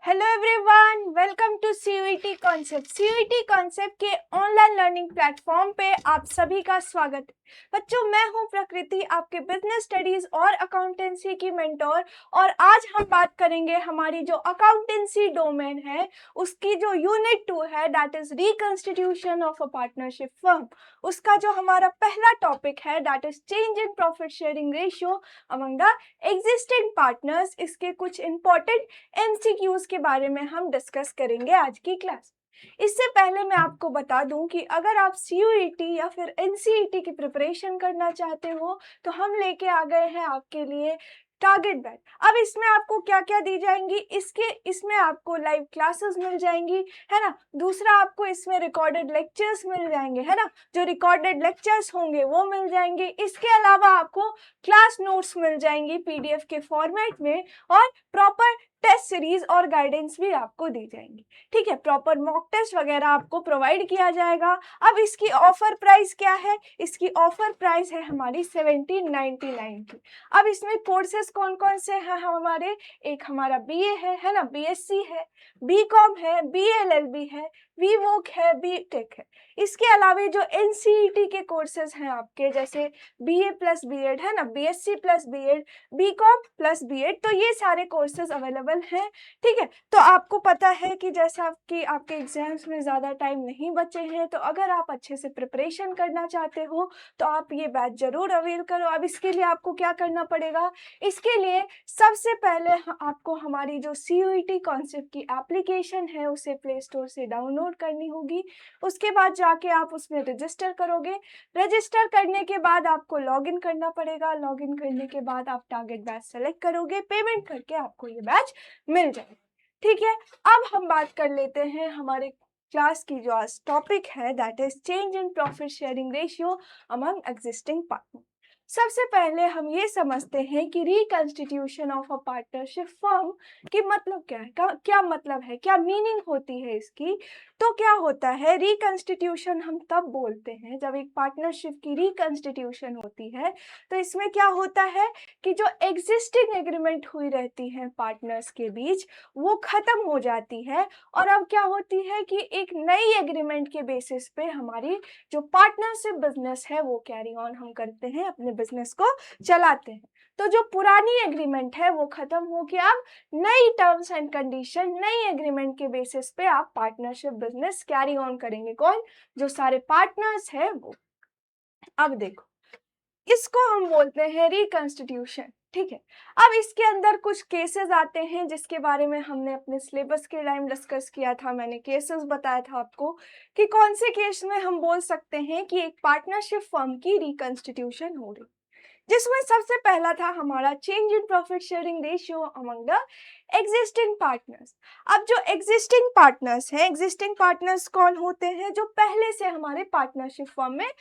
Hello everyone, welcome to CUET concept. CUET concept के online learning platform पे आप सभी का स्वागत है। बच्चों, मैं हूं प्रकृति, आपके बिजनेस स्टडीज और अकाउंटेंसी की मेंटोर। और आज हम बात करेंगे हमारी जो अकाउंटेंसी डोमेन है उसकी जो यूनिट 2 है, that is reconstitution of a partnership firm. उसका जो हमारा पहला टॉपिक है that is change in profit sharing ratio among the existing partners. इसके कुछ इंपॉर्टेंट एमसीक्यूज के बारे में हम डिस्कस करेंगे आज की क्लास। इससे पहले मैं आपको बता दूं कि अगर आप सीयूईटी या फिर एनसीईटी की प्रिपरेशन करना चाहते हो तो हम लेके आ गए हैं आपके लिए टारगेट बैच। अब इसमें आपको क्या क्या दी जाएंगी, इसमें आपको लाइव क्लासेस मिल जाएंगी, है ना। दूसरा, आपको इसमें रिकॉर्डेड लेक्चर्स मिल जाएंगे, है ना। जो रिकॉर्डेड लेक्चर्स होंगे वो मिल जाएंगे। इसके अलावा आपको क्लास नोट्स मिल जाएंगी पीडीएफ के फॉर्मेट में, और प्रॉपर टेस्ट सीरीज और गाइडेंस भी आपको दी जाएंगी। ठीक है, प्रॉपर मॉक टेस्ट वगैरह आपको प्रोवाइड किया जाएगा। अब इसकी ऑफर प्राइस क्या है? इसकी ऑफर प्राइस है हमारी 1799 की। अब इसमें कोर्सेज कौन कौन से हैं हमारे? एक हमारा बीए है ना, बीएससी है, बीकॉम है, बीएलएलबी है, वीवोक है, बीटेक है। इसके अलावा जो एनसीईटी के कोर्सेज हैं आपके, जैसे बीए प्लस बीएड है ना, BSc plus BEd, BCom plus BEd, तो ये सारे कोर्सेज अवेलेबल हैं। ठीक है, तो आपको पता है कि जैसा कि आपके एग्जाम्स में ज़्यादा टाइम नहीं बचे हैं, तो अगर आप अच्छे से प्रिपरेशन करना चाहते हो तो आप ये बैच जरूर अवेल करो। अब इसके लिए आपको क्या करना पड़ेगा? इसके लिए सबसे पहले आपको हमारी जो सीयूईटी कॉन्सेप्ट की एप्लीकेशन है उसे प्ले स्टोर से डाउनलोड करनी होगी। उसके बाद जाके आप उसमें रजिस्टर करोगे। रजिस्टर करने के बाद आपको लॉगिन करना पड़ेगा। लॉगिन करने के बाद आप टारगेट बैच सेलेक्ट करोगे, पेमेंट करके आपको ये बैच मिल जाएगा। ठीक है, अब हम बात कर लेते हैं हमारे क्लास की जो आज टॉपिक है, that is change in profit sharing ratio among existing partner. सबसे पहले हम ये समझते हैं कि reconstitution of a partnership firm की मतलब क्या है, क्या मतलब है, क्या मीनिंग होती है इसकी। तो क्या होता है, रिकंस्टिट्यूशन हम तब बोलते हैं जब एक पार्टनरशिप की रिकंस्टिट्यूशन होती है। तो इसमें क्या होता है कि जो एग्जिस्टिंग एग्रीमेंट हुई रहती है पार्टनर्स के बीच वो खत्म हो जाती है, और अब क्या होती है कि एक नई एग्रीमेंट के बेसिस पे हमारी जो पार्टनरशिप बिजनेस है वो कैरी ऑन हम करते हैं, अपने बिजनेस को चलाते हैं। तो जो पुरानी एग्रीमेंट है वो खत्म हो गया, अब नई टर्म्स एंड कंडीशन, नई एग्रीमेंट के बेसिस पे आप पार्टनरशिप बिजनेस कैरी ऑन करेंगे। कौन? जो सारे पार्टनर्स है वो। अब देखो, इसको हम बोलते हैं रिकंस्टिट्यूशन। ठीक है, अब इसके अंदर कुछ केसेस आते हैं जिसके बारे में हमने अपने सिलेबस के टाइम डिस्कस किया था। मैंने केसेस बताया था आपको कि कौन से केस में हम बोल सकते हैं कि एक पार्टनरशिप फर्म की रिकंस्टिट्यूशन हो रही, जिसमें सबसे पहला था हमारा change in profit sharing ratio among the existing partners. अब जो एग्जिस्टिंग पार्टनर्स हैं, एग्जिस्टिंग पार्टनर्स कौन होते हैं? जो पहले से हमारे पार्टनरशिप फर्म में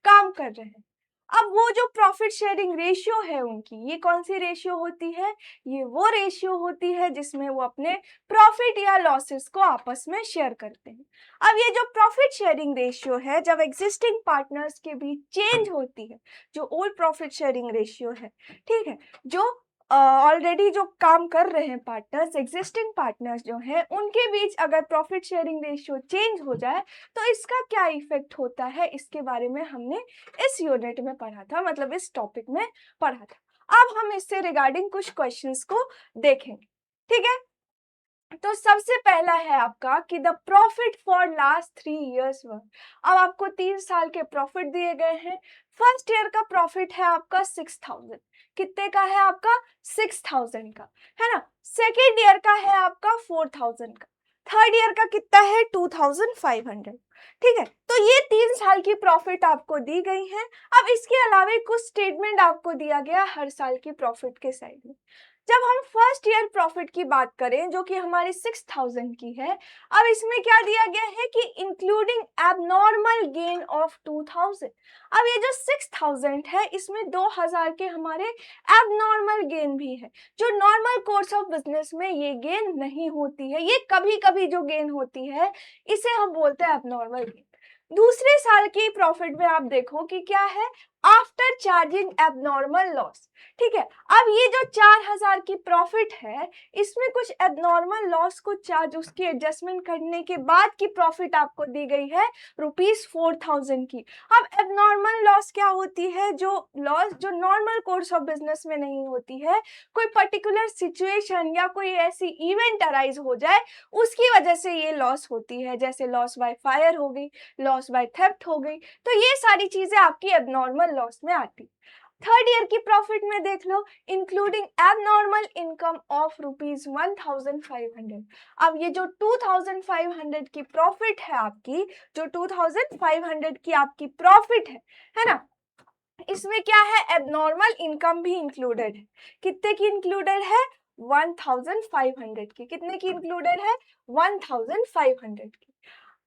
काम कर रहे हैं। अब वो जो प्रॉफिट शेयरिंग रेशियो है उनकी, ये कौन सी रेशियो होती है? ये वो रेशियो होती है जिसमें वो अपने प्रॉफिट या लॉसेस को आपस में शेयर करते हैं। अब ये जो प्रॉफिट शेयरिंग रेशियो है जब एग्जिस्टिंग पार्टनर्स के बीच चेंज होती है, जो ओल्ड प्रॉफिट शेयरिंग रेशियो है, ठीक है, जो ऑलरेडी जो काम कर रहे हैं पार्टनर्स, एग्जिस्टिंग पार्टनर्स जो हैं, उनके बीच अगर प्रॉफिट शेयरिंग रेशियो चेंज हो जाए तो इसका क्या इफेक्ट होता है, इसके बारे में हमने इस यूनिट में पढ़ा था, मतलब इस टॉपिक में पढ़ा था। अब हम इससे रिगार्डिंग कुछ क्वेश्चंस को देखेंगे। ठीक है, तो सबसे पहला है आपका कि the profit for last 3 years वर। अब आपको 3 साल के प्रॉफिट दिए गए हैं। फर्स्ट ईयर का प्रॉफिट है आपका 6000। कितने का है आपका? 6000 का, है ना। सेकेंड ईयर का है आपका 4000 का। थर्ड ईयर का कितना है? 2500। ठीक है, तो ये 3 साल की प्रॉफिट आपको दी गई है। अब इसके अलावा कुछ स्टेटमेंट आपको दिया गया हर साल की प्रॉफिट के साइड में। जब हम फर्स्ट ईयर प्रॉफिट की बात करें जो कि हमारी 6000 की है, अब इसमें क्या दिया गया है कि इंक्लूडिंग एबनॉर्मल गेन ऑफ 2000। अब ये जो 6000 है इसमें 2000 के हमारे एबनॉर्मल गेन भी है, जो नॉर्मल कोर्स ऑफ बिजनेस में ये गेन नहीं होती है। ये कभी कभी जो गेन होती है इसे हम बोलते हैं एबनॉर्मल गेन। दूसरे साल की प्रॉफिट में आप देखो कि क्या है, आफ्टर चार्जिंग एबनॉर्मल लॉस। ठीक है, अब ये जो 4000 की प्रॉफिट है, इसमें कुछ एबनॉर्मल लॉस को चार्ज उसकी एडजस्टमेंट करने के बाद की प्रॉफिट आपको दी गई है ₹4000 की। अब एबनॉर्मल लॉस क्या होती है? जो लॉस जो नॉर्मल कोर्स ऑफ बिजनेस में नहीं होती है, कोई पर्टिकुलर सिचुएशन या कोई ऐसी इवेंट अराइज हो जाए उसकी वजह से ये लॉस होती है, जैसे लॉस बाय फायर हो गई, लॉस बाय थेफ्ट हो गई, तो ये सारी चीजें आपकी एबनॉर्मल लॉस में आती। थर्ड ईयर की प्रॉफिट में देख लो, इंक्लूडिंग एबनॉर्मल इनकम ऑफ ₹1500। अब ये जो 2500 की प्रॉफिट है आपकी, जो 2500 की आपकी प्रॉफिट है ना, इसमें क्या है? एबनॉर्मल इनकम भी इंक्लूडेड है। कितने की इंक्लूडेड है? 1500 की। कितने की इंक्लूडेड है? 1500 की।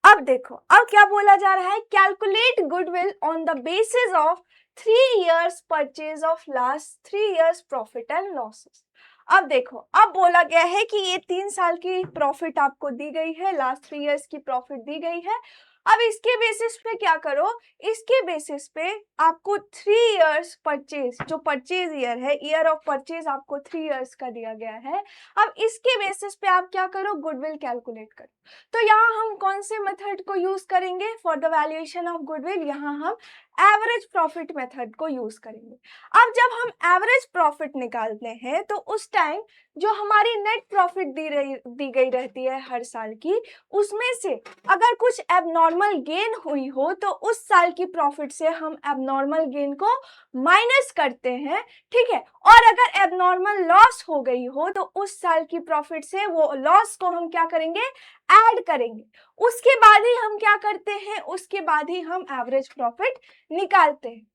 अब देखो, अब क्या बोला जा रहा है? Calculate goodwill on the basis of 3 years purchase of last 3 years profit and losses. अब देखो, अब बोला गया है कि ये 3 साल की प्रॉफिट आपको दी गई है, लास्ट 3 years की प्रॉफिट दी गई है। अब इसके बेसिस पे क्या करो? इसके बेसिस पे आपको 3 years परचेज, जो परचेज ईयर है, ईयर ऑफ परचेज आपको 3 years का दिया गया है। अब इसके बेसिस पे आप क्या करो? गुडविल कैलकुलेट करो। तो यहाँ हम कौन से मेथड को यूज करेंगे for the valuation of goodwill? यहाँ हम एवरेज प्रॉफिट मेथड को यूज करेंगे। अब जब हम एवरेज प्रॉफिट निकालते हैं तो उस टाइम जो हमारी नेट प्रॉफिट दी गई रहती है हर साल की, उसमें से अगर कुछ एबनॉर्मल गेन हुई हो तो उस साल की प्रॉफिट से हम एबनॉर्मल गेन को माइनस करते हैं। ठीक है, और अगर एबनॉर्मल लॉस हो गई हो तो उस साल की प्रॉफिट से वो लॉस को हम क्या करेंगे? ऐड करेंगे। उसके बाद ही हम क्या करते हैं? उसके बाद ही हम एवरेज प्रॉफिट निकालते हैं।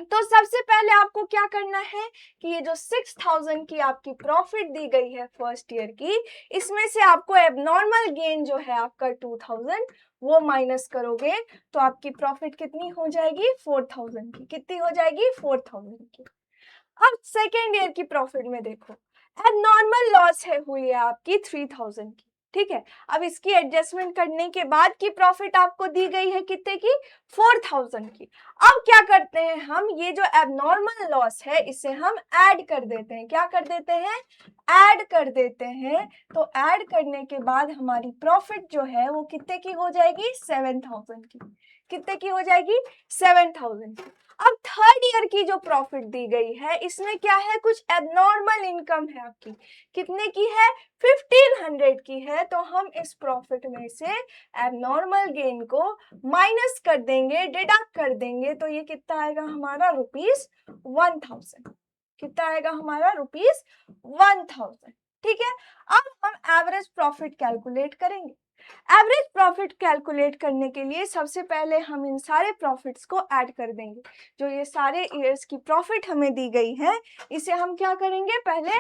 तो सबसे पहले आपको क्या करना है कि ये जो 6000 की आपकी प्रॉफिट दी गई है फर्स्ट ईयर की, इसमें से आपको एबनॉर्मल गेन जो है आपका 2000 वो माइनस करोगे तो आपकी प्रॉफिट कितनी हो जाएगी? 4000 की। कितनी हो जाएगी? 4000 की। अब सेकेंड ईयर की प्रॉफिट में देखो, एबनॉर्मल लॉस है हुई है आपकी 3000 की। ठीक है, अब इसकी एडजस्टमेंट करने के बाद की प्रॉफिट आपको दी गई है कितने की? 4000 की। अब क्या करते हैं हम? ये जो एबनॉर्मल लॉस है इसे हम ऐड कर देते हैं। क्या कर देते हैं? ऐड कर देते हैं। तो ऐड करने के बाद हमारी प्रॉफिट जो है वो कितने की हो जाएगी? 7000 की। कितने की हो जाएगी? 7000 की। अब थर्ड ईयर की जो प्रॉफिट दी गई है इसमें क्या है? कुछ एबनॉर्मल इनकम है आपकी। कितने की है? 1500 की है। तो हम इस प्रॉफिट में से एबनॉर्मल गेन को माइनस कर देंगे, डिडक्ट कर देंगे, तो ये कितना आएगा हमारा? ₹1000। कितना आएगा हमारा? ₹1000। ठीक है, अब हम एवरेज प्रॉफिट कैलकुलेट करेंगे। एवरेज प्रॉफिट कैलकुलेट करने के लिए सबसे पहले हम इन सारे प्रॉफिट्स को ऐड कर देंगे। जो ये सारे ईयर्स की प्रॉफिट हमें दी गई है इसे हम क्या करेंगे? पहले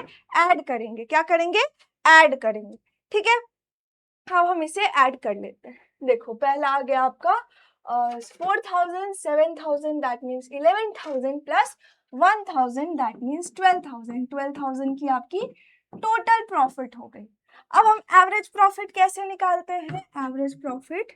ऐड करेंगे। क्या करेंगे? ऐड करेंगे। ठीक है, अब हम इसे ऐड कर लेते हैं। देखो, पहला आ गया आपका 4000, 7000 that means 11000 plus 1000 that means 12000। 12000 की आपकी टोटल प्रॉफिट हो गई। अब हम एवरेज प्रॉफिट कैसे निकालते हैं? एवरेज प्रॉफिट,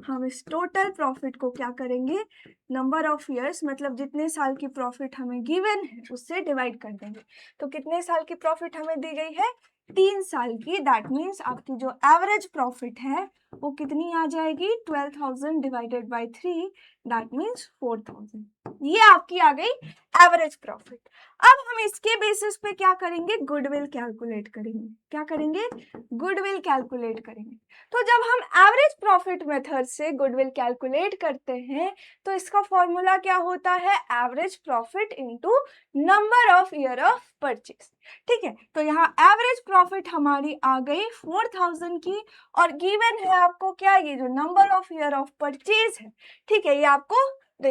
हम इस टोटल प्रॉफिट को क्या करेंगे? नंबर ऑफ ईयर्स, मतलब जितने साल की प्रॉफिट हमें गिवन है उससे डिवाइड कर देंगे। तो कितने साल की प्रॉफिट हमें दी गई है? 3 साल की। दैट मीन्स आपकी जो एवरेज प्रॉफिट है वो कितनी आ जाएगी? 12000 डिवाइडेड बाय 3 दैट मीन्स 4000। ये आपकी आ गई एवरेज प्रॉफिट। अब हम इसके बेसिस पे क्या करेंगे? गुडविल कैलकुलेट करेंगे। क्या करेंगे? गुडविल कैलकुलेट करेंगे। तो जब हम एवरेज प्रॉफिट मेथड से गुडविल कैलकुलेट करते हैं तो इसका फॉर्मूला क्या होता है? Average profit into number of year of purchase. ठीक है, तो यहाँ एवरेज प्रॉफिट हमारी आ गई 4000 की और गिवन है आपको क्या? ये जो number of year of purchase है। ठीक है, ये आपको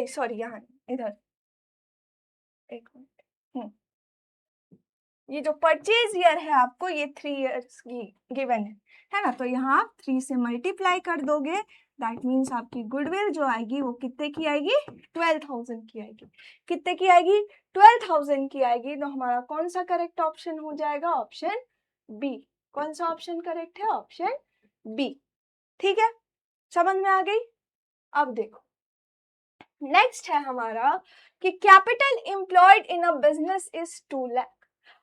सॉरी, यहाँ इधर एक मिनट, ये जो परचेज ईयर है आपको ये 3 years की गिवन है ना? तो यहाँ आप 3 से मल्टीप्लाई कर दोगे। दैट मीन्स आपकी गुडविल जो आएगी वो कितने की आएगी? 12000 की आएगी। कितने की आएगी? 12000 की आएगी। तो हमारा कौन सा करेक्ट ऑप्शन हो जाएगा? Option B. कौन सा ऑप्शन करेक्ट है? Option B. ठीक है, समझ में आ गई? अब देखो, नेक्स्ट है हमारा कि capital employed in a business is 2 lakh.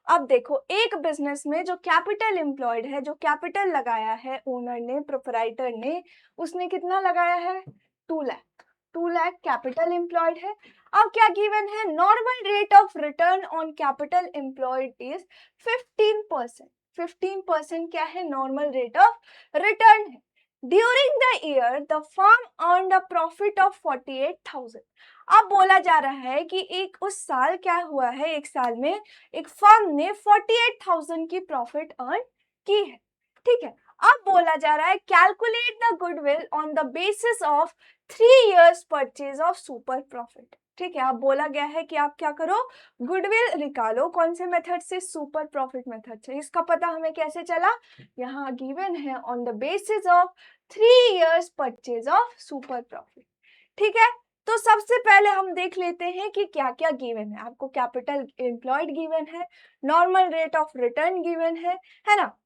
अब देखो, एक बिजनेस में जो कैपिटल एम्प्लॉयड है, जो कैपिटल लगाया है ओनर ने, प्रोपराइटर ने, उसने कितना लगाया है? 2 लाख। 2 लाख कैपिटल एम्प्लॉयड है। अब क्या गिवन है? Normal rate of return on capital employed is 15%। 15% क्या है? नॉर्मल रेट ऑफ रिटर्न है। During the year the firm earned a profit of 48,000। अब बोला जा रहा है कि एक उस साल क्या हुआ है, एक साल में एक फर्म ने 48,000 की प्रॉफिट अर्न की है। ठीक है, अब बोला जा रहा है calculate the goodwill on the basis of 3 years purchase of super profit. ठीक है, अब बोला गया है कि आप क्या करो, गुडविल निकालो। कौन से मेथड से? सुपर प्रॉफिट मेथड से। इसका पता हमें कैसे चला? यहाँ गिवन है on the basis of 3 years purchase of super profit. ठीक है, तो सबसे पहले हम देख लेते हैं कि क्या क्या गिवन है। आपको कैपिटल एम्प्लॉयड गिवन है, normal rate of return given है ना,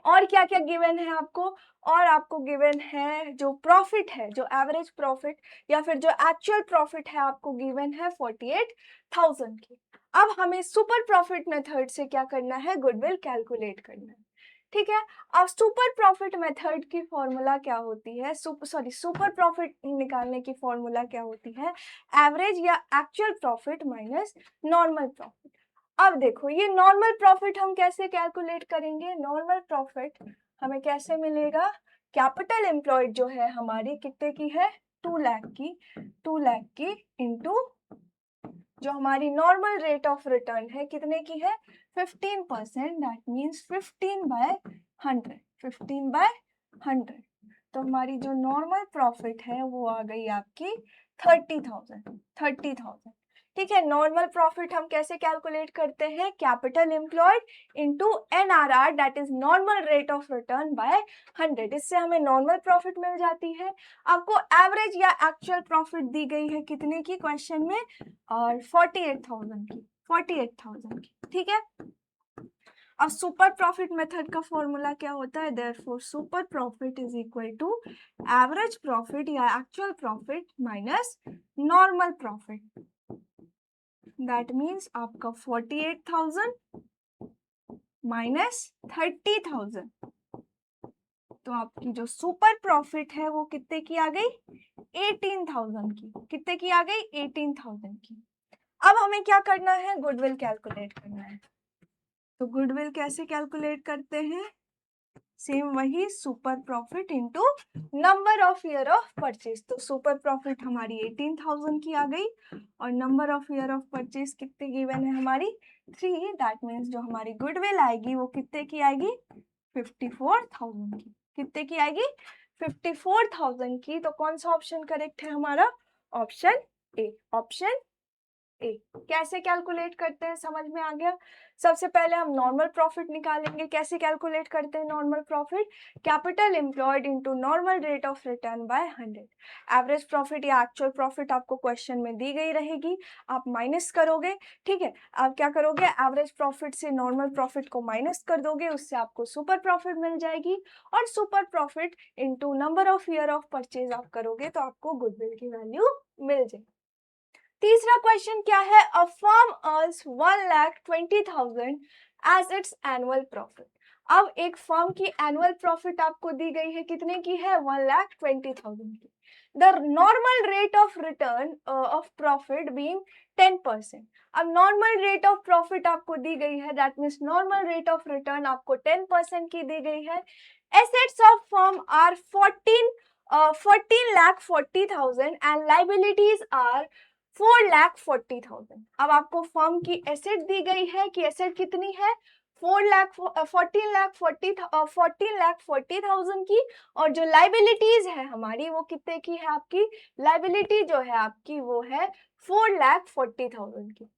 और क्या क्या गिवन है आपको? और आपको गिवन है जो प्रॉफिट है, जो एवरेज प्रॉफिट या फिर जो एक्चुअल प्रॉफिट है, आपको गिवन है 48,000 की। अब हमें सुपर प्रॉफिट मेथड से क्या करना है? गुडविल कैलकुलेट करना है। ठीक है, अब सुपर प्रॉफिट मेथड की फॉर्मूला क्या होती है? सुपर प्रॉफिट निकालने की फॉर्मूला क्या होती है? एवरेज या actual profit minus normal profit. अब देखो, ये नॉर्मल प्रॉफिट हम कैसे कैलकुलेट करेंगे? नॉर्मल प्रॉफिट हमें कैसे मिलेगा? कैपिटल एम्प्लॉयड जो है हमारी कितने की है? 2 लाख की। 2 लाख की इंटू जो हमारी नॉर्मल रेट ऑफ रिटर्न है कितने की है? 15%। That means 15/100। 15/100। तो हमारी जो नॉर्मल प्रॉफिट है वो आ गई आपकी 30,000। 30,000। ठीक है, नॉर्मल प्रॉफिट हम कैसे कैलकुलेट करते हैं? Capital employed into NRR, that is normal rate of return by 100। इससे हमें नॉर्मल प्रॉफिट मिल जाती है। आपको एवरेज या एक्चुअल प्रॉफिट दी गई है कितने की क्वेश्चन में? और 48,000 की। 48,000 की। ठीक है, अब सुपर प्रॉफिट मेथड का फॉर्मूला क्या होता है? Therefore super profit is equal to average profit या actual profit minus normal profit. That means आपका 48,000 माइनस 30,000। तो आपकी जो सुपर प्रॉफिट है वो कितने की आ गई? 18,000 की। कितने की आ गई? 18,000 की। अब हमें क्या करना है? गुडविल कैलकुलेट करना है। तो गुडविल कैसे कैलकुलेट करते हैं? सेम वही, super profit into number of year of purchase. तो सुपर प्रॉफिट हमारी 18,000 की आ गई और number of year of purchase कितने गिवन है हमारी? 3। दैट मीन्स जो हमारी गुडविल आएगी वो कितने की आएगी? 54,000 की। कितने की आएगी? 54,000 की। तो कौन सा ऑप्शन करेक्ट है हमारा? Option A. ऑप्शन ए। कैसे कैलकुलेट करते हैं समझ में आ गया? सबसे पहले हम नॉर्मल प्रॉफिट निकालेंगे। कैसे कैलकुलेट करते हैं normal profit? Capital employed into normal rate of return by 100। Average profit या एक्चुअल प्रॉफिट आपको क्वेश्चन में दी गई रहेगी, आप माइनस करोगे। ठीक है, आप क्या करोगे? एवरेज प्रॉफिट से नॉर्मल प्रॉफिट को माइनस कर दोगे, उससे आपको सुपर प्रॉफिट मिल जाएगी। और super profit into number of year of purchase आप करोगे तो आपको गुडविल की वैल्यू मिल जाएगी। तीसरा क्वेश्चन क्या है? A firm earns 1,20,000 as its annual profit. अब एक फर्म की एनुअल प्रॉफिट आपको दी गई है, कितने की है? 1,20,000 की। The normal rate of return of profit being 10%। अब नॉर्मल रेट ऑफ प्रॉफिट आपको दी गई है, that means normal rate of return आपको 10% की दी गई है। Assets of firm are 14,40,000 and liabilities are 4,40,000। अब आपको फर्म की एसेट दी गई है कि एसेट कितनी है? 14,40,000 की। और जो लाइबिलिटीज है हमारी वो कितने की है? आपकी लाइबिलिटी जो है आपकी वो है 4,40,000 की।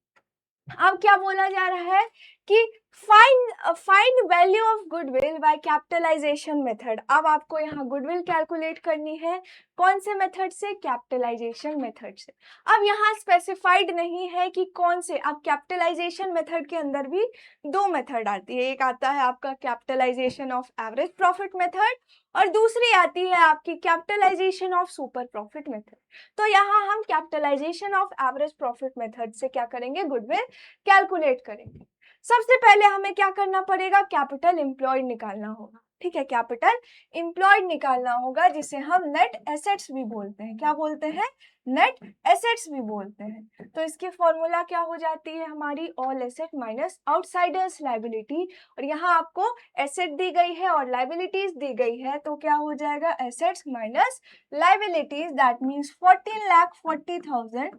अब क्या बोला जा रहा है कि find value of goodwill by capitalisation method. अब आपको यहाँ गुडविल कैलकुलेट करनी है कौन से मेथड से, कैपिटलाइजेशन मेथड से। अब यहाँ स्पेसिफाइड नहीं है कि कौन से, अब कैपिटलाइजेशन मेथड के अंदर भी दो मेथड आती है, एक आता है आपका capitalisation of average profit method और दूसरी आती है आपकी capitalisation of super profit method. तो यहाँ हम capitalisation of average profit method से क्या करेंगे, गुडविल कैलकुलेट करेंगे। सबसे पहले हमें क्या करना पड़ेगा, कैपिटल एम्प्लॉयड निकालना होगा, ठीक है, कैपिटल एम्प्लॉयड निकालना होगा जिसे हम नेट एसेट्स भी बोलते हैं। क्या बोलते हैं, नेट एसेट्स भी बोलते हैं। तो इसकी फॉर्मूला क्या हो जाती है हमारी, all asset minus outsiders liability, और यहाँ आपको एसेट दी गई है और लायबिलिटीज दी गई है, तो क्या हो जाएगा, assets minus liabilities, that means 14,40,000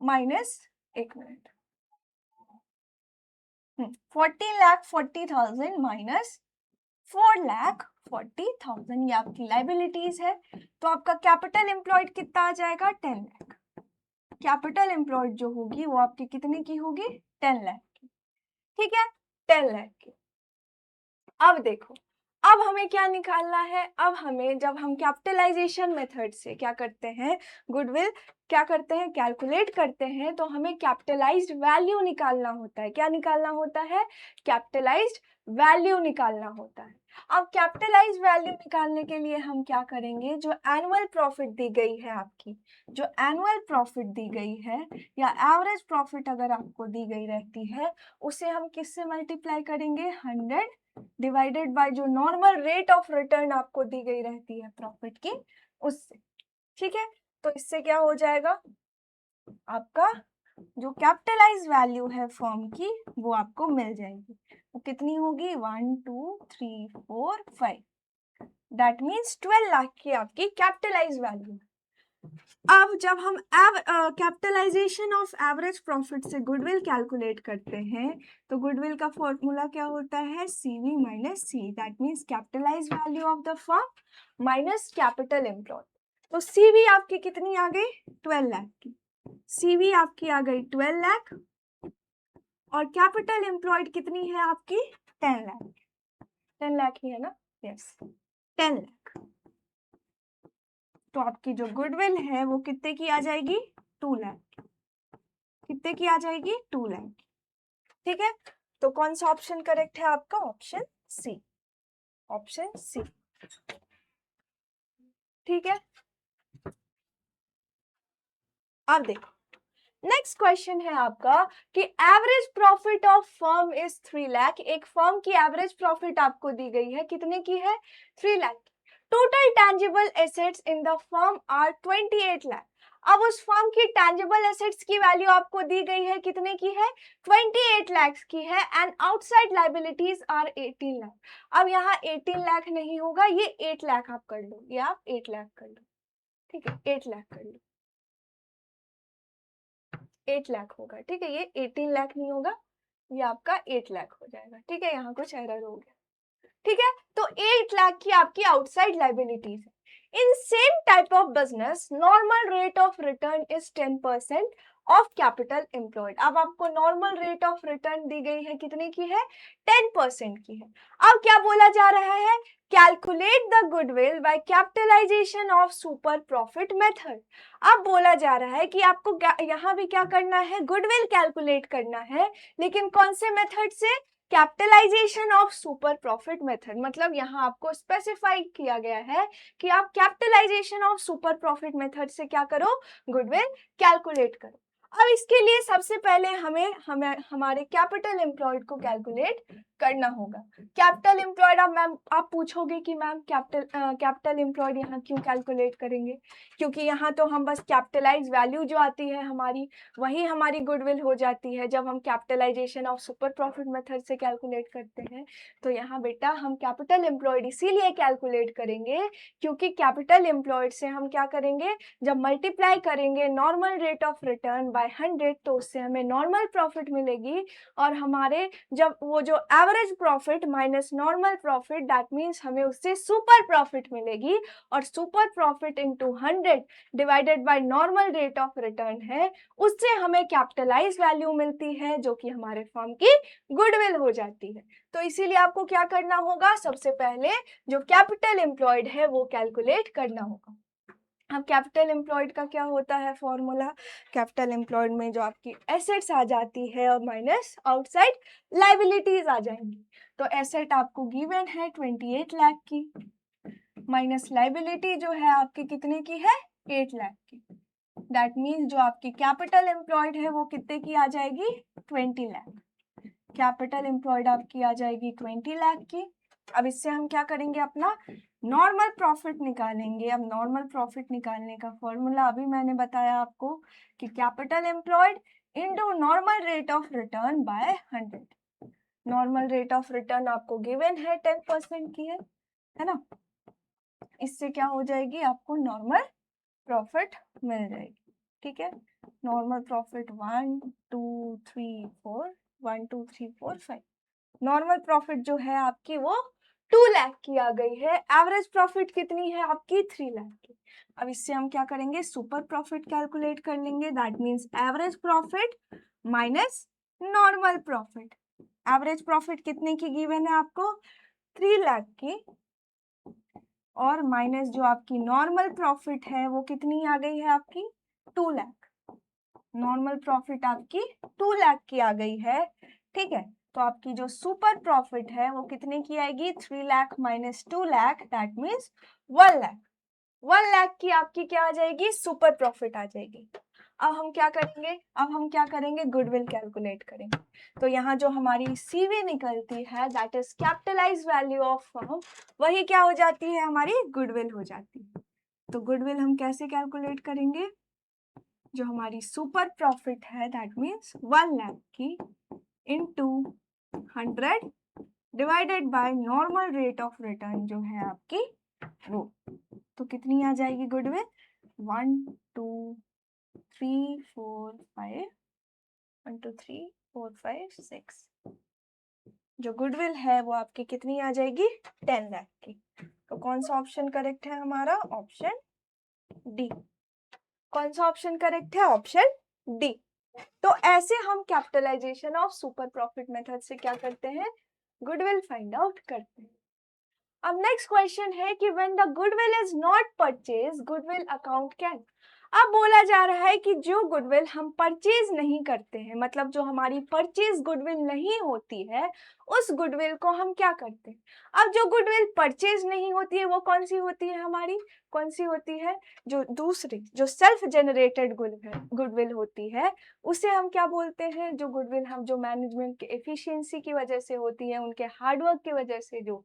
minus, एक मिनट, 14,40,000 माइनस 4,40,000, ये आपकी लाइबिलिटीज है। तो आपका कैपिटल एम्प्लॉयड कितना आ जाएगा, 10 लाख। कैपिटल एम्प्लॉयड जो होगी वो आपकी कितने की होगी, 10 लाख की, ठीक है, 10 लाख की। अब देखो, अब हमें क्या निकालना है, अब हमें जब हम कैपिटलाइजेशन मेथड से क्या करते हैं, गुडविल क्या करते हैं, कैलकुलेट करते हैं, तो हमें कैपिटलाइज्ड वैल्यू निकालना होता है। क्या निकालना होता है, कैपिटलाइज्ड वैल्यू निकालना होता है। अब कैपिटलाइज्ड वैल्यू निकालने के लिए हम क्या करेंगे, जो एनुअल प्रॉफिट दी गई है आपकी, जो एनुअल प्रॉफिट दी गई है या एवरेज प्रॉफिट अगर आपको दी गई रहती है, उसे हम किससे मल्टीप्लाई करेंगे, 100 डिवाइडेड बाय जो नॉर्मल रेट ऑफ रिटर्न आपको दी गई रहती है प्रॉफिट की, उससे, ठीक है। तो इससे क्या हो जाएगा, आपका जो कैपिटलाइज वैल्यू है फर्म की वो आपको मिल जाएगी। वो कितनी होगी, 1 2 3 4 5, दैट मीन्स 12 लाख की आपकी कैपिटलाइज वैल्यू। अब जब हम कैपिटलाइजेशन ऑफ एवरेज प्रॉफिट से गुडविल कैलकुलेट करते हैं, तो गुडविल का फॉर्मूला क्या होता है, CV minus C, that means capitalise value of the firm minus capital employed. तो CV आपकी कितनी आ गई, 12 लाख की, CV आपकी आ गई 12 लाख, और कैपिटल एम्प्लॉयड कितनी है आपकी, 10 लाख। 10 लाख ही है ना, यस, 10 लाख। तो आपकी जो गुडविल है वो कितने की आ जाएगी, 2 लाख। कितने की आ जाएगी, 2 लाख, ठीक है। तो कौन सा ऑप्शन करेक्ट है आपका, ऑप्शन सी, ऑप्शन सी, ठीक है। अब देखो, नेक्स्ट क्वेश्चन है आपका कि average profit of firm is 3 lakh. एक फर्म की एवरेज प्रॉफिट आपको दी गई है, कितने की है, 3 lakh. Total tangible assets in the firm are 28 lakh. अब उस फर्म की टैंजिबल एसेट्स की वैल्यू आपको दी गई है, कितने की है, 28 लाख की है, and outside liabilities are 18 lakh. अब यहाँ 18 लाख नहीं होगा, ये 8 लाख आप कर लो, ये आप 8 लाख कर लो, ठीक है, 8 लाख कर लो, 8 लाख होगा, ठीक है, ये 18 लाख नहीं होगा, ये आपका 8 लाख हो जाएगा, ठीक है, यहाँ कुछ एरर हो गया, ठीक है। तो 8 लाख की आपकी आउटसाइड लायबिलिटीज है। In same type of business normal rate of return is 10% of capital employed. अब आपको नॉर्मल रेट ऑफ रिटर्न दी गई है, कितने की है, 10% की है। अब क्या बोला जा रहा है, calculate the goodwill by capitalisation of super profit method. अब बोला जा रहा है कि आपको यहाँ भी क्या करना है, गुडविल कैलकुलेट करना है, लेकिन कौन से मेथड से, capitalisation of super profit method. मतलब यहाँ आपको स्पेसिफाई किया गया है कि आप capitalisation of super profit method से क्या करो, गुडविल कैलकुलेट करो। अब इसके लिए सबसे पहले हमें हमारे कैपिटल एम्प्लॉयड को कैलकुलेट करना होगा। कैपिटल एम्प्लॉयड, अब मैम आप पूछोगे कि मैम कैपिटल एम्प्लॉयड यहाँ क्यों कैलकुलेट करेंगे, क्योंकि यहाँ तो हम बस कैपिटलाइज वैल्यू जो आती है हमारी, वही हमारी गुडविल हो जाती है जब हम capitalisation of super profit method से कैलकुलेट करते हैं। तो यहाँ बेटा हम कैपिटल एम्प्लॉयड इसीलिए कैलकुलेट करेंगे क्योंकि कैपिटल एम्प्लॉयड से हम क्या करेंगे, जब मल्टीप्लाई करेंगे normal rate of return by 100, तो उससे हमें नॉर्मल प्रॉफिट मिलेगी, और हमारे जब वो जो average profit minus normal profit, that means हमें उससे सुपर प्रॉफिट मिलेगी, और super profit into 100 divided by normal rate of return है, उससे हमें कैपिटलाइज वैल्यू मिलती है जो कि हमारे फर्म की गुडविल हो जाती है। तो इसीलिए आपको क्या करना होगा, सबसे पहले जो कैपिटल एम्प्लॉयड है वो कैलकुलेट करना होगा। अब कैपिटल एम्प्लॉयड का क्या होता है फॉर्मूला, कैपिटल एम्प्लॉयड में जो आपकी एसेट्स आ जाती है और माइनस आउटसाइड लाइबिलिटीज आ जाएंगी। तो एसेट आपको गिवन है 28 लाख की, माइनस लाइबिलिटी जो है आपकी कितने की है, 8 लाख की। दैट मीन्स जो आपकी कैपिटल एम्प्लॉयड है वो कितने की आ जाएगी, 20 लाख। कैपिटल एम्प्लॉयड आपकी आ जाएगी 20 लाख की। अब इससे हम क्या करेंगे, अपना नॉर्मल प्रॉफिट निकालेंगे। अब नॉर्मल प्रॉफिट निकालने का फॉर्मूला अभी मैंने बताया आपको कि capital employed into normal rate of return by 100। Normal rate of return आपको गिवन है 10% की है ना। इससे क्या हो जाएगी, आपको नॉर्मल प्रॉफिट मिल जाएगी। ठीक है, नॉर्मल प्रॉफिट 1 2 3 4 1 2 3 4 5। नॉर्मल प्रॉफिट जो है आपकी वो 2 लाख की आ गई है। एवरेज प्रॉफिट कितनी है आपकी, 3 लाख की। अब इससे हम क्या करेंगे, सुपर प्रॉफिट कैलकुलेट कर लेंगे। That means average profit minus normal profit. Average profit कितने की गिवन है आपको, 3 लाख की, और माइनस जो आपकी नॉर्मल प्रॉफिट है वो कितनी आ गई है आपकी, 2 लाख। नॉर्मल प्रॉफिट आपकी 2 लाख की आ गई है। ठीक है, तो आपकी जो सुपर प्रॉफिट है वो कितने की आएगी, 3 lakh minus 2 lakh, that means 1 lakh. 1 lakh की आपकी क्या आ जाएगी, सुपर प्रॉफिट आ जाएगी। अब हम क्या करेंगे, गुडविल कैलकुलेट करेंगे। तो यहाँ जो हमारी सीवी निकलती है that is capitalise value of firm, वही क्या हो जाती है, हमारी गुडविल हो जाती है। तो गुडविल हम कैसे कैलकुलेट करेंगे, जो हमारी सुपर प्रॉफिट है दैट मीन्स 1 लाख की into 100 divided by normal rate of return जो है आपकी वो, तो कितनी आ जाएगी गुडविल, 1 2 3 4 5 1 2 3 4 5 6। जो गुडविल है वो आपकी कितनी आ जाएगी, 10 लाख की। तो कौन सा ऑप्शन करेक्ट है हमारा, ऑप्शन डी। कौन सा ऑप्शन करेक्ट है, ऑप्शन डी। तो ऐसे हम capitalisation of super profit method से क्या करते हैं, गुडविल फाइंड आउट करते हैं। अब नेक्स्ट क्वेश्चन है कि when the goodwill is not purchase, goodwill account can. अब बोला जा रहा है कि जो गुडविल हम परचेज नहीं करते हैं, मतलब जो हमारी परचेज गुडविल नहीं होती है, उस गुडविल को हम क्या करते हैं। अब जो गुडविल परचेज नहीं होती है वो कौन सी होती है हमारी, कौन सी होती है, जो दूसरी जो सेल्फ जनरेटेड गुडविल होती है, उसे हम क्या बोलते हैं, जो गुडविल हम जो मैनेजमेंट के एफिशिएंसी की वजह से होती है, उनके हार्डवर्क की वजह से जो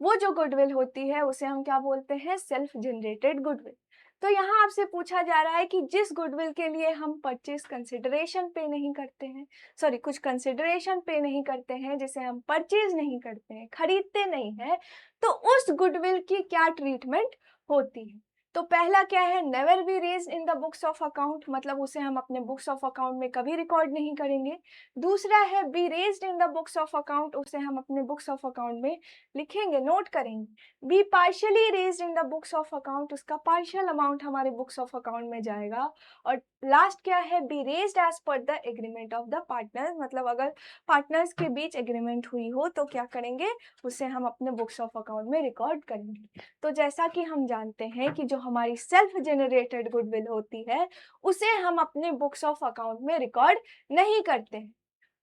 वो जो गुडविल होती है उसे हम क्या बोलते हैं, सेल्फ जनरेटेड गुडविल। तो यहाँ आपसे पूछा जा रहा है कि जिस गुडविल के लिए हम परचेज कंसिडरेशन पे नहीं करते हैं, सॉरी कुछ कंसिडरेशन पे नहीं करते हैं, जिसे हम परचेज नहीं करते हैं, खरीदते नहीं है, तो उस गुडविल की क्या ट्रीटमेंट होती है। तो पहला क्या है, never be raised in the books of account, मतलब उसे हम अपने बुक्स ऑफ अकाउंट में कभी रिकॉर्ड नहीं करेंगे। दूसरा है be raised in the books of account, उसे हम अपने बुक्स ऑफ अकाउंट में लिखेंगे, नोट करेंगे। Be partially raised in the books of account, उसका पार्शियल अमाउंट हमारे बुक्स ऑफ अकाउंट में जाएगा। और लास्ट क्या है, be raised as per the agreement of the partners, मतलब अगर पार्टनर्स के बीच एग्रीमेंट हुई हो तो क्या करेंगे, उसे हम अपने बुक्स ऑफ अकाउंट में रिकॉर्ड करेंगे। तो जैसा कि हम जानते हैं कि जो हमारी सेल्फ जनरेटेड गुडविल होती है उसे हम अपने बुक्स ऑफ अकाउंट में रिकॉर्ड नहीं करते हैं।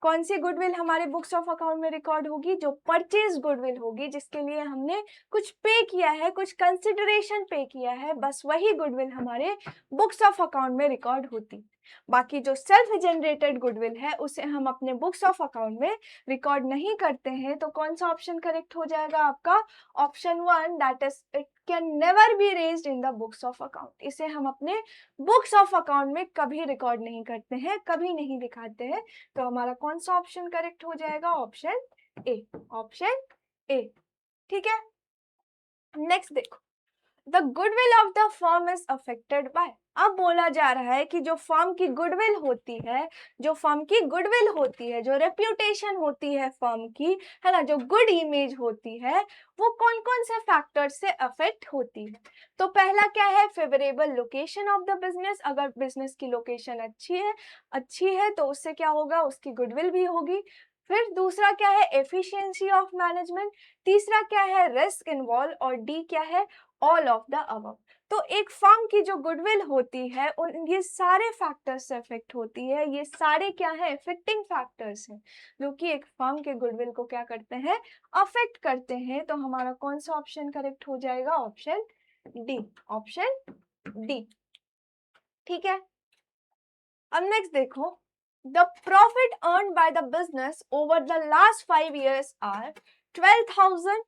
कौन सी गुडविल हमारे बुक्स ऑफ अकाउंट में रिकॉर्ड होगी, जो परचेज गुडविल होगी, जिसके लिए हमने कुछ पे किया है, कुछ कंसिडरेशन पे किया है, बस वही गुडविल हमारे बुक्स ऑफ अकाउंट में रिकॉर्ड होती। बाकी जो सेल्फ जनरेटेड गुडविल है उसे हम अपने बुक्स ऑफ अकाउंट में रिकॉर्ड नहीं करते हैं। तो कौन सा ऑप्शन करेक्ट हो जाएगा आपका, option 1, that is it can never be raised in the books of account. इसे हम अपने बुक्स ऑफ अकाउंट में कभी रिकॉर्ड नहीं करते हैं, कभी नहीं दिखाते हैं। तो हमारा कौन सा ऑप्शन करेक्ट हो जाएगा, ऑप्शन ए, ऑप्शन ए। ठीक है, नेक्स्ट देखो, the goodwill of the firm is affected by. अब बोला जा रहा है कि जो फर्म की गुडविल होती है, जो फर्म की गुडविल होती है, जो रेप्यूटेशन होती है फर्म की, है ना, जो गुड इमेज होती है, वो कौन कौन से फैक्टर से अफेक्ट होती है। तो पहला क्या है, favourable location of the business. अगर बिजनेस की लोकेशन अच्छी है तो उससे क्या होगा, उसकी गुडविल भी होगी। फिर दूसरा क्या है, एफिशिएंसी ऑफ मैनेजमेंट। तीसरा क्या है, रिस्क इन्वॉल्व। और डी क्या है, ऑल ऑफ द अबव। तो एक फर्म की जो गुडविल होती है उन ये सारे फैक्टर्स से अफेक्ट होती है। ये सारे क्या है, इफेक्टिंग फैक्टर्स हैं जो कि एक फर्म के गुडविल को क्या करते हैं, अफेक्ट करते हैं। तो हमारा कौन सा ऑप्शन करेक्ट हो जाएगा, ऑप्शन डी, ऑप्शन डी। ठीक है, अब नेक्स्ट देखो, the profit earn by the business over the last 5 years are 12,000,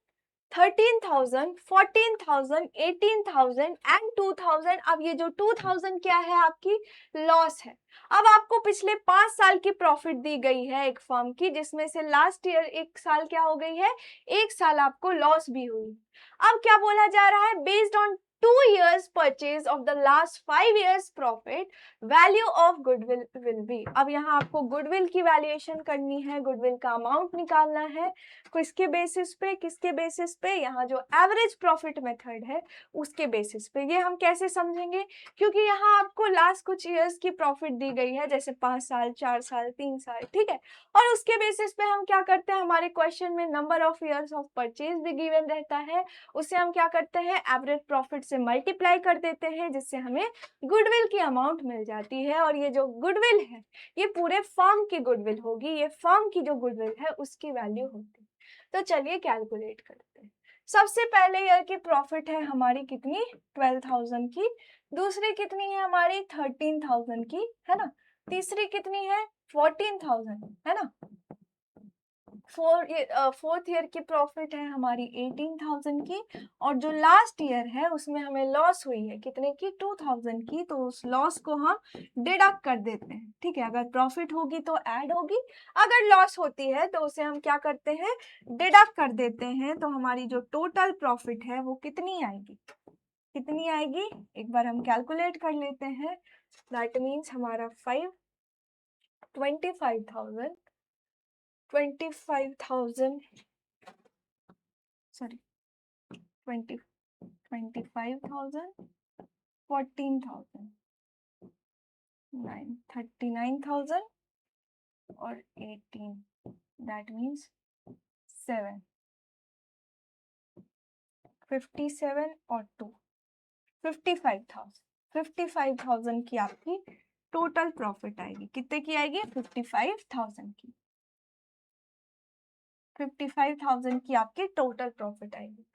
13,000, 14,000, 18,000 and 2,000। अब ये जो 2,000 क्या है, आपकी लॉस है। अब आपको पिछले 5 साल की प्रॉफिट दी गई है एक फर्म की, जिसमें से लास्ट ईयर एक साल क्या हो गई है, एक साल आपको लॉस भी हुई। अब क्या बोला जा रहा है, based on 2 years purchase of the last 5 years profit, value of goodwill will be। अब यहाँ आपको गुडविल की वैल्यूएशन करनी है, गुडविल का अमाउंट निकालना है। किसके बेसिस पे, किसके बेसिस पे, यहाँ जो एवरेज प्रॉफिट मेथड है उसके बेसिस पे। ये हम कैसे समझेंगे, क्योंकि यहाँ आपको लास्ट कुछ ईयर्स की प्रॉफिट दी गई है, जैसे 5 साल, 4 साल, 3 साल, ठीक है। और उसके बेसिस पे हम क्या करते हैं, हमारे क्वेश्चन में number of years of purchase भी गिवन रहता है, उससे हम क्या करते हैं, एवरेज प्रॉफिट से मल्टीप्लाई कर देते हैं, जिससे हमें गुडविल की अमाउंट मिल जाती है। और ये जो गुडविल है ये पूरे फर्म की गुडविल होगी, ये फर्म की जो गुडविल है उसकी वैल्यू होती है। तो चलिए कैलकुलेट करते हैं। सबसे पहले ईयर की प्रॉफिट है हमारी कितनी, 12,000 की। दूसरी कितनी है हमारी, 13,000 की, है ना। तीसरी कितनी है, 14,000, है ना। फोर्थ ईयर की प्रॉफिट है हमारी 18,000 की। और जो लास्ट ईयर है उसमें हमें लॉस हुई है कितने की, 2,000 की। तो उस लॉस को हम डिडक्ट कर देते हैं, ठीक है। अगर प्रॉफिट होगी तो ऐड होगी, अगर लॉस होती है तो उसे हम क्या करते हैं, डिडक्ट कर देते हैं। तो हमारी जो टोटल प्रॉफिट है वो कितनी आएगी, कितनी आएगी, एक बार हम कैलकुलेट कर लेते हैं। दैट मीन्स हमारा 25,000 सॉरी 25,000, 14,000, 39,000 और 18, दैट मीन्स 7, 57 और 2, 55,000 की आपकी टोटल प्रॉफिट आएगी। कितने की आएगी, 55,000 की। 55,000 की आपकी टोटल प्रॉफिट आएगी,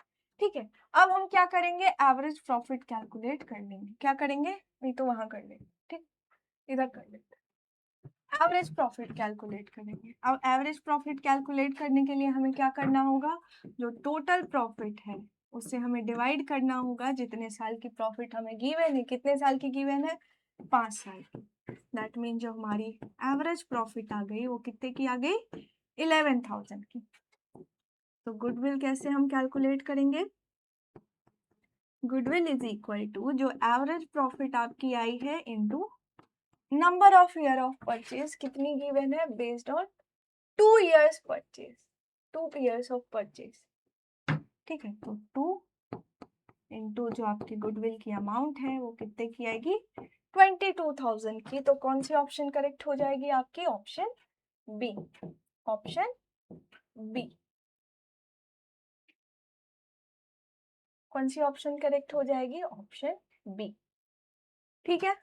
ठीक है। अब हम क्या करेंगे, एवरेज प्रॉफिट कैलकुलेट कर लेंगे। क्या करेंगे, नहीं तो वहां कर लेंगे, ठीक, इधर कर लेंगे। एवरेज प्रॉफिट कैलकुलेट करेंगे। अब एवरेज प्रॉफिट कैलकुलेट करने के लिए हमें क्या करना होगा, जो टोटल प्रॉफिट है उससे हमें डिवाइड करना होगा जितने साल की प्रॉफिट हमें गिवन है। कितने साल की गिवन है, 5 साल की। दैट मीन जो हमारी एवरेज प्रॉफिट आ गई वो कितने की आ गई, 11,000 की। तो गुडविल कैसे हम कैलकुलेट करेंगे, गुडविल इज इक्वल टू जो एवरेज प्रॉफिट आपकी आई है into number of year of purchase, कितनी गिवन है, based on 2 years purchase, 2 years of purchase, ठीक है। तो 2 इंटू जो आपकी गुडविल की अमाउंट है वो कितने की आएगी, 22,000 की। तो कौन सी ऑप्शन करेक्ट हो जाएगी आपकी, ऑप्शन बी, ऑप्शन बी। कौन सी ऑप्शन करेक्ट हो जाएगी, ऑप्शन बी, ठीक है।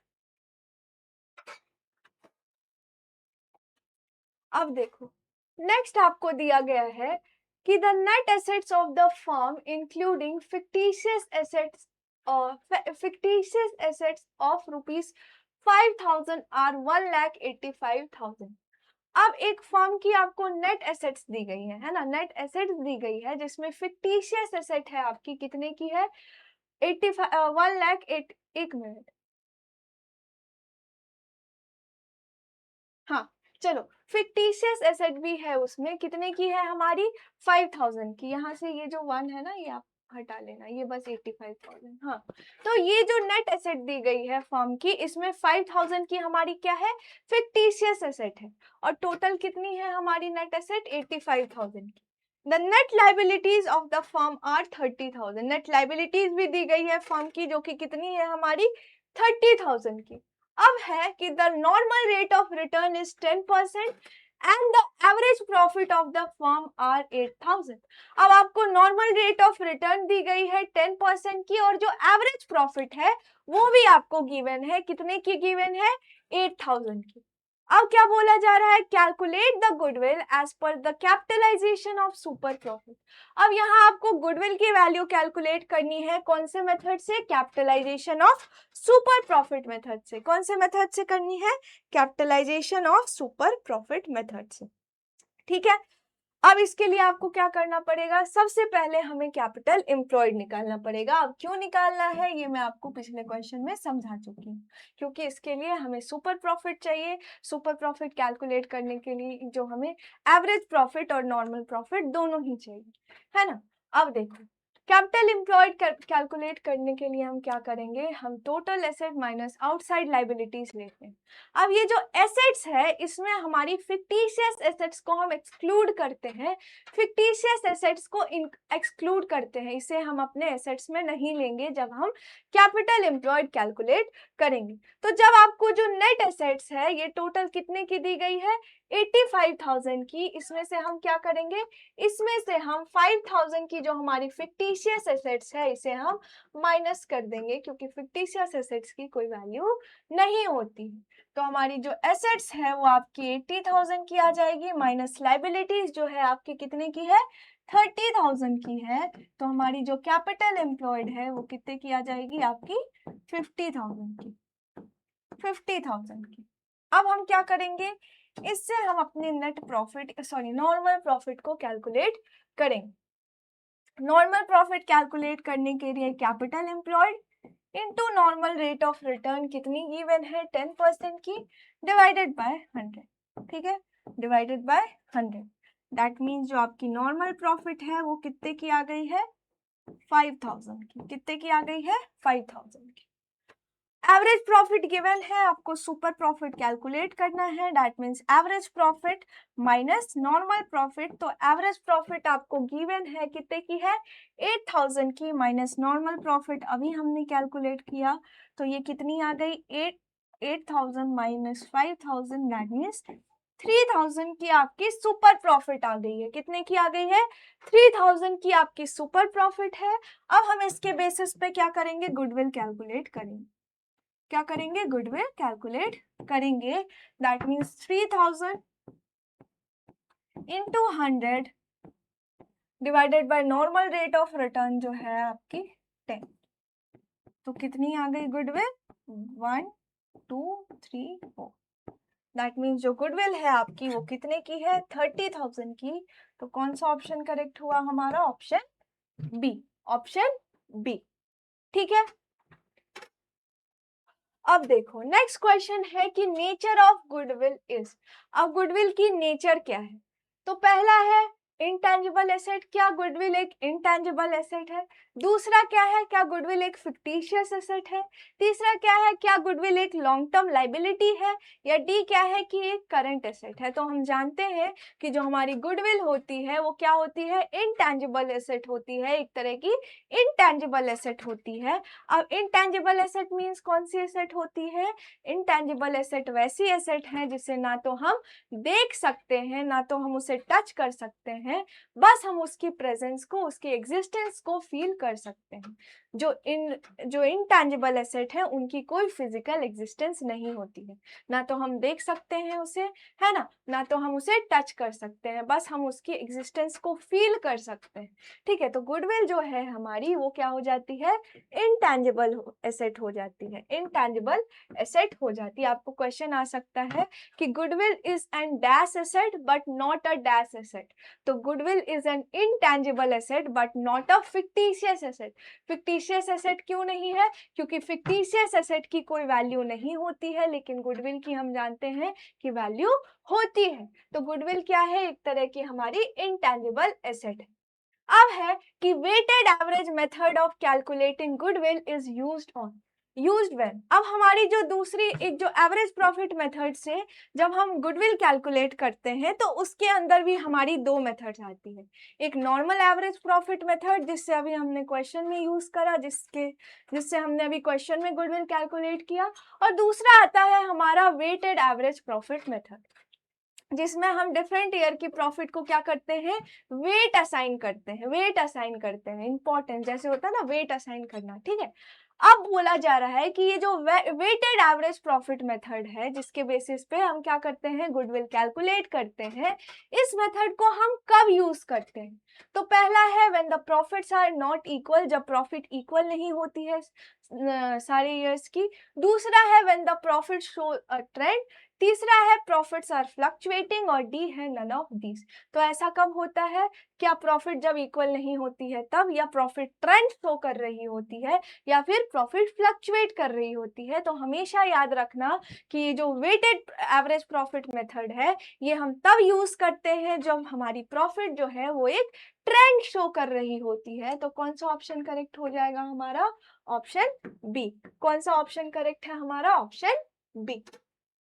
अब देखो, नेक्स्ट आपको दिया गया है कि the net assets of the firm including fictitious assets of ₹5,000 are 1,85,000। अब एक फर्म की आपको नेट एसेट्स दी गई है ना, नेट एसेट्स दी गई है जिसमें फिक्टिशियस एसेट है आपकी कितने की है, 1 लाख 1 मिनट, हाँ चलो, फिक्टिशियस एसेट भी है उसमें, कितने की है हमारी, 5,000 की। यहाँ से ये जो 1 है ना ये आप हटा लेना, ये बस 85,000। हाँ, तो ये जो नेट एसेट दी गई है फर्म की, इसमें 5,000 की हमारी क्या है, फिक्टिशियस एसेट है, और टोटल कितनी है हमारी नेट एसेट, 85,000 की। The net liabilities of the firm are 30,000। Net liabilities भी दी गई है फर्म की, जो कि कितनी है हमारी, 30,000 की। अब है कि the normal rate of return is 10% and the average profit of the firm are 8,000। अब आपको नॉर्मल रेट ऑफ रिटर्न दी गई है 10% की, और जो एवरेज प्रॉफिट है वो भी आपको गिवन है, कितने की गिवन है, 8,000 की। अब क्या बोला जा रहा है, calculate the goodwill as per the capitalisation of super profit. अब यहाँ आपको गुडविल की वैल्यू कैलकुलेट करनी है, कौन से मेथड से, capitalisation of super profit method से। कौन से मेथड से करनी है, capitalisation of super profit method से। ठीक है, अब इसके लिए आपको क्या करना पड़ेगा, सबसे पहले हमें कैपिटल एम्प्लॉयड निकालना पड़ेगा। अब क्यों निकालना है ये मैं आपको पिछले क्वेश्चन में समझा चुकी हूँ, क्योंकि इसके लिए हमें सुपर प्रॉफिट चाहिए। सुपर प्रॉफिट कैलकुलेट करने के लिए जो हमें एवरेज प्रॉफिट और नॉर्मल प्रॉफिट दोनों ही चाहिए, है ना। अब देखो, कैपिटल एम्प्लॉयड कैलकुलेट करने के लिए हम क्या करेंगे, हम total asset minus outside liabilities लेते हैं। अब ये जो एसेट्स है, इसमें हमारी फिक्टिशियस एसेट्स को हम एक्सक्लूड करते हैं, फिक्टिशियस एसेट्स को एक्सक्लूड करते हैं, इसे हम अपने एसेट्स में नहीं लेंगे जब हम कैपिटल एम्प्लॉयड कैलकुलेट करेंगे। तो जब आपको जो नेट एसेट्स है ये टोटल कितने की दी गई है, 85,000 की, इसमें से हम क्या करेंगे, इसमें से हम 5,000 की जो हमारी फिक्टिशियस एसेट्स है इसे हम माइनस कर देंगे, क्योंकि फिक्टिशियस एसेट्स की कोई वैल्यू नहीं होती है। तो हमारी जो एसेट्स है वो आपकी 80,000 की आ जाएगी, माइनस लाइबिलिटीज जो है आपकी कितने की है, 30,000 की है। तो हमारी जो कैपिटल एम्प्लॉयड है वो कितने की आ जाएगी, आपकी 50,000 की, 50,000 की। अब हम क्या करेंगे, इससे हम अपने net profit, sorry normal profit को कैलकुलेट करेंगे। नॉर्मल प्रॉफिट कैलकुलेट करने के लिए capital employed into normal rate of return कितनी गिवन है, 10% की, डिवाइडेड बाय 100। ठीक है, डिवाइडेड बाय 100। दैट मीन्स जो आपकी नॉर्मल प्रॉफिट है वो कितने की आ गई है, 5,000 की। कितने की आ गई है, 5,000 की। एवरेज प्रॉफिट गिवन है, आपको सुपर प्रॉफिट कैलकुलेट करना है। That means average profit minus normal profit. तो एवरेज प्रॉफिट आपको गिवन है कितने की है, 8,000 की, माइनस नॉर्मल प्रॉफिट अभी हमने कैलकुलेट किया, तो ये कितनी आ गई, 8,000 माइनस 5,000, दैट मीन्स 3,000 की आपकी सुपर प्रॉफिट आ गई है। कितने की आ गई है, 3,000 की आपकी सुपर प्रॉफिट है। अब हम इसके बेसिस पे क्या करेंगे, गुडविल कैलकुलेट करेंगे। क्या करेंगे, गुडविल कैलकुलेट करेंगे। That means 3,000 into 100 divided by normal rate of return जो है आपकी 10। तो कितनी आ गई गुडविल, 1 2 3 4। दैट मीन्स जो गुडविल है आपकी वो कितने की है, 30,000 की। तो कौन सा ऑप्शन करेक्ट हुआ हमारा, ऑप्शन बी, ऑप्शन बी। ठीक है, अब देखो नेक्स्ट क्वेश्चन है कि नेचर ऑफ गुडविल इज। अब गुडविल की नेचर क्या है, तो पहला है इंटेंजिबल एसेट, क्या गुडविल एक इंटेंजिबल एसेट है। दूसरा क्या है, क्या गुडविल एक फिक्टिशियस एसेट है। तीसरा क्या है, क्या गुडविल एक लॉन्ग टर्म लाइबिलिटी है। या डी क्या है कि एक करंट एसेट है। तो हम जानते हैं कि जो हमारी गुडविल होती है वो क्या होती है, इंटेंजिबल एसेट होती है, एक तरह की इंटेंजिबल एसेट होती है। अब इंटेंजिबल एसेट मीन्स कौन सी एसेट होती है, इंटेंजिबल एसेट वैसी एसेट है जिसे ना तो हम देख सकते हैं ना तो हम उसे टच कर सकते हैं, बस हम उसकी प्रेजेंस को, उसकी एग्जिस्टेंस को फील कर सकते हैं। जो इंटेंजिबल एसेट है उनकी कोई फिजिकल एग्जिस्टेंस नहीं होती है, ना तो हम देख सकते हैं उसे, है ना तो हम उसे टच कर सकते हैं, बस हम उसकी एग्जिस्टेंस को फील कर सकते हैं। ठीक है, तो गुडविल जो है हमारी वो क्या हो जाती है, इंटेंजिबल एसेट हो जाती है, इंटेंजिबल एसेट हो जाती है। आपको क्वेश्चन आ सकता है कि goodwill is an dash asset but not a dash asset. तो goodwill is an intangible asset but not a fictitious asset. Fictitious asset क्यों नहीं है, क्योंकि फिक्टिशियस एसेट की कोई वैल्यू नहीं होती है, लेकिन गुडविल की हम जानते हैं कि वैल्यू होती है। तो गुडविल क्या है, एक तरह की हमारी इंटेंजिबल एसेट है। अब है कि weighted average method of calculating goodwill is used when. अब हमारी जो दूसरी एक जो एवरेज प्रॉफिट मेथड से जब हम गुडविल कैलकुलेट करते हैं तो उसके अंदर भी हमारी दो मेथड्स आती है। एक नॉर्मल एवरेज प्रॉफिट मेथड जिससे अभी हमने क्वेश्चन में यूज करा, जिससे हमने अभी क्वेश्चन में गुडविल कैलकुलेट किया, और दूसरा आता है हमारा वेटेड एवरेज प्रॉफिट मेथड, जिसमें हम डिफरेंट ईयर की प्रॉफिट को क्या करते हैं, वेट असाइन करते हैं, इंपॉर्टेंट जैसे होता है ना वेट असाइन करना, ठीक है। अब बोला जा रहा है कि ये जो वेटेड एवरेज प्रॉफिट मेथड है जिसके बेसिस पे हम क्या करते हैं, गुडविल कैलकुलेट करते हैं, इस मेथड को हम कब यूज करते हैं। तो पहला है when the profits are not equal, जब प्रॉफिट इक्वल नहीं होती है सारे ईयर्स की। दूसरा है when the profit show a trend. तीसरा है प्रॉफिट्स आर फ्लक्चुएटिंग, और डी है नन ऑफ दीज। तो ऐसा कब होता है, क्या प्रॉफिट जब इक्वल नहीं होती है तब, या प्रॉफिट ट्रेंड शो कर रही होती है, या फिर प्रॉफिट फ्लक्चुएट कर रही होती है। तो हमेशा याद रखना कि ये जो वेटेड एवरेज प्रॉफिट मेथड है ये हम तब यूज करते हैं जब हमारी प्रॉफिट जो है वो एक ट्रेंड शो कर रही होती है। तो कौन सा ऑप्शन करेक्ट हो जाएगा हमारा, ऑप्शन बी। कौन सा ऑप्शन करेक्ट है हमारा, ऑप्शन बी,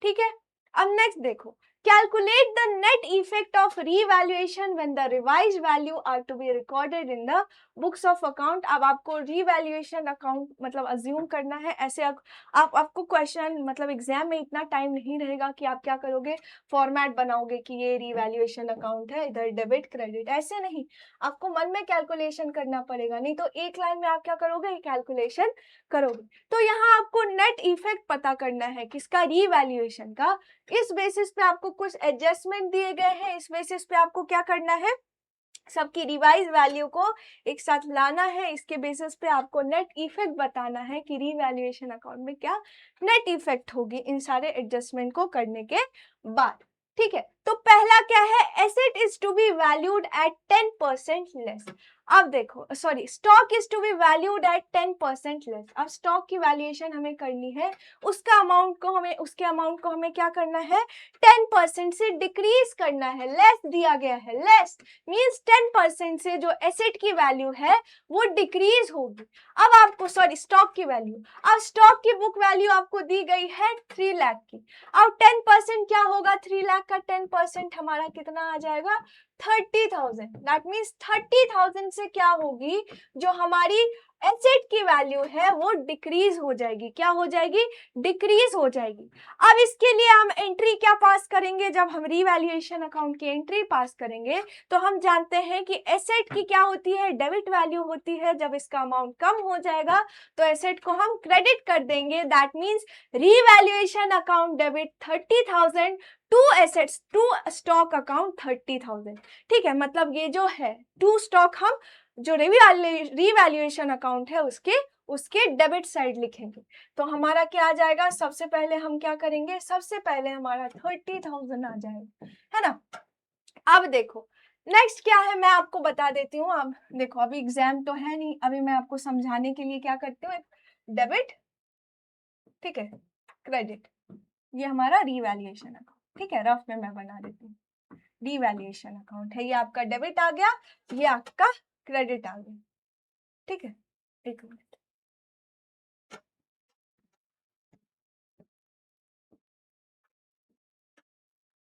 ठीक है। अब नेक्स्ट देखो, calculate the net effect of revaluation when the revise value are to be recorded in the books of account. अब आपको रीवैल्यूएशन अकाउंट मतलब अज्यूम करना है, ऐसे आपको क्वेश्चन मतलब एग्जाम में इतना टाइम नहीं रहेगा कि आप क्या करोगे, फॉर्मेट बनाओगे कि ये रीवैल्यूएशन अकाउंट है, इधर डेबिट क्रेडिट, ऐसे नहीं, आपको मन में कैलकुलेशन करना पड़ेगा, नहीं तो एक लाइन में आप क्या करोगे, कैलकुलेशन करोगे। तो यहाँ आपको नेट इफेक्ट पता करना है किसका, रीवैल्यूएशन का। इस बेसिस पे आपको कुछ एडजस्टमेंट दिए गए हैं, इस बेसिस पे आपको क्या करना है, सबकी रिवाइज वैल्यू को एक साथ लाना है। इसके बेसिस पे आपको नेट इफेक्ट बताना है कि रीवैल्यूएशन अकाउंट में क्या नेट इफेक्ट होगी इन सारे एडजस्टमेंट को करने के बाद, ठीक है। तो पहला क्या है, asset is to be valued at 10% less. अब देखो sorry, stock is to be valued at 10% less. अब स्टॉक की वैल्यूएशन हमें करनी है, उसके अमाउंट को हमें क्या करना है, 10% से डिक्रीज करना है, लेस दिया गया है, लेस मींस 10% से जो एसेट की वैल्यू है वो डिक्रीज होगी। अब आपको सॉरी स्टॉक की वैल्यू, अब स्टॉक की बुक वैल्यू आपको दी गई है 3 लाख की। अब 10% क्या होगा, 3 लाख का 10% हमारा कितना आ जाएगा, 30,000। दैट मीन्स 30,000 से क्या होगी, जो हमारी एसेट की वैल्यू है वो डिक्रीज हो जाएगी, क्या हो जाएगी, डिक्रीज हो जाएगी। अब इसके लिए हम एंट्री क्या पास करेंगे, जब हम रीवैल्यूएशन अकाउंट की एंट्री पास करेंगे तो हम जानते हैं कि एसेट की क्या होती है, डेबिट वैल्यू होती है। जब इसका अमाउंट कम हो जाएगा तो एसेट को हम क्रेडिट कर देंगे। That means revaluation account debit 30,000 to assets to stock account 30,000, ठीक है। मतलब ये जो है टू स्टॉक, हम जो रीवैल्यूएशन अकाउंट है उसके डेबिट साइड लिखेंगे। तो हमारा क्या आ जाएगा, सबसे पहले हम क्या करेंगे, सबसे पहले हमारा 30,000 आ जाएगा, है ना। अब देखो नेक्स्ट क्या है, मैं आपको बता देती हूँ। अब देखो अभी एग्जाम तो है नहीं, अभी मैं आपको समझाने के लिए क्या करती हूँ, डेबिट, ठीक है, क्रेडिट, ये हमारा रीवैल्यूएशन अकाउंट, ठीक है, रफ में मैं बना देती हूँ। रीवैल्यूएशन अकाउंट है, ये आपका डेबिट आ गया, ये आपका क्रेडिट आ गया, ठीक है। एक मिनट,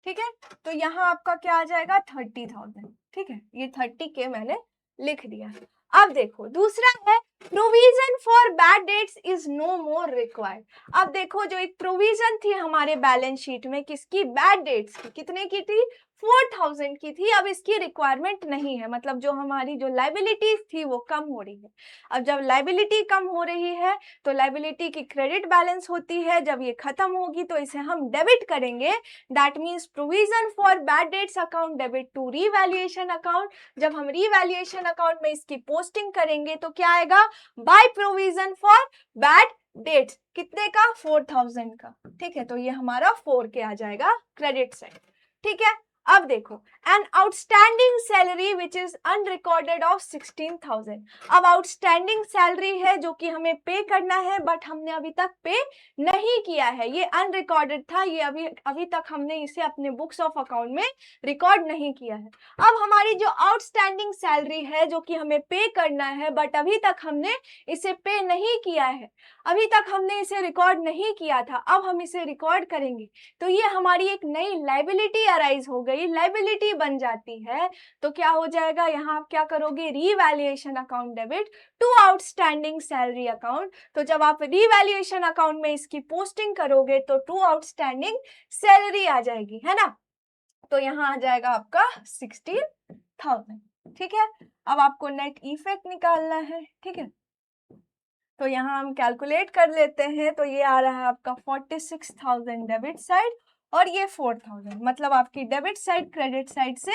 ठीक है। तो यहाँ आपका क्या आ जाएगा, 30,000, ठीक है, ये 30K मैंने लिख दिया। अब देखो दूसरा है, provision for bad debts is no more required. अब देखो जो एक प्रोविजन थी हमारे बैलेंस शीट में किसकी, बैड डेट्स की, कितने की थी, 4,000 की थी। अब इसकी रिक्वायरमेंट नहीं है, मतलब जो हमारी जो लाइबिलिटीज थी वो कम हो रही है। अब जब लाइबिलिटी कम हो रही है तो लाइबिलिटी की क्रेडिट बैलेंस होती है, जब ये खत्म होगी तो इसे हम डेबिट करेंगे। That means provision for bad debts account debit to revaluation account. जब हम रीवैल्यूएशन अकाउंट में इसकी पोस्टिंग करेंगे तो क्या आएगा, by provision for bad dates, कितने का, 4,000 का, ठीक है। तो ये हमारा 4K आ जाएगा क्रेडिट साइड, ठीक है। अब देखो, an outstanding salary which is unrecorded of 16,000। अब आउटस्टैंडिंग सैलरी है जो कि हमें पे करना है, बट हमने अभी तक पे नहीं किया है, ये अनरिकॉर्डेड था, ये अभी तक हमने इसे अपने बुक्स ऑफ अकाउंट में रिकॉर्ड नहीं किया है। अब हमारी जो आउटस्टैंडिंग सैलरी है जो कि हमें पे करना है, बट अभी तक हमने इसे पे नहीं किया है, अभी तक हमने इसे रिकॉर्ड नहीं किया था, अब हम इसे रिकॉर्ड करेंगे, तो ये हमारी एक नई लाइबिलिटी अराइज हो गई, लाइबिलिटी बन जाती है। तो क्या हो जाएगा, यहाँ आप क्या करोगे, revaluation account debit to outstanding salary account. तो जब आप रीवैल्यूएशन अकाउंट में इसकी पोस्टिंग करोगे तो टू आउटस्टैंडिंग सैलरी आ जाएगी, है ना। तो यहाँ आ जाएगा आपका 16,000, ठीक है। अब आपको नेट इफेक्ट निकालना है, ठीक है। तो यहाँ हम कैलकुलेट कर लेते हैं, तो ये आ रहा है आपका 46,000 डेबिट साइड और ये 4,000, मतलब आपकी डेबिट साइड क्रेडिट साइड से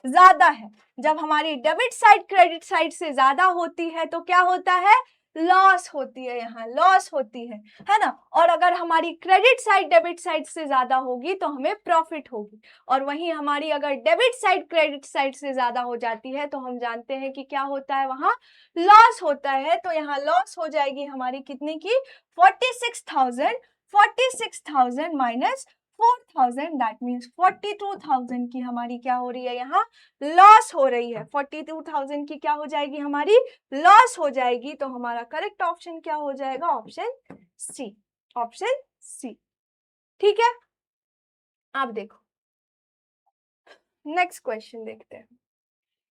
ज्यादा है। जब हमारी डेबिट साइड क्रेडिट साइड से ज्यादा होती है तो क्या होता है, लॉस होती है, यहाँ लॉस होती है ना। और अगर हमारी क्रेडिट साइड डेबिट साइड से ज्यादा होगी तो हमें प्रॉफिट होगी, और वहीं हमारी अगर डेबिट साइड क्रेडिट साइड से ज्यादा हो जाती है तो हम जानते हैं कि क्या होता है, वहां लॉस होता है। तो यहाँ लॉस हो जाएगी हमारी कितने की, 46,000 माइनस 4,000, दैट मीन्स 42,000 की हमारी क्या हो रही है, यहाँ लॉस हो रही है। 42,000 की क्या हो जाएगी, हमारी लॉस हो जाएगी। तो हमारा करेक्ट ऑप्शन क्या हो जाएगा, ऑप्शन सी, ऑप्शन सी, ठीक है। आप देखो नेक्स्ट क्वेश्चन देखते हैं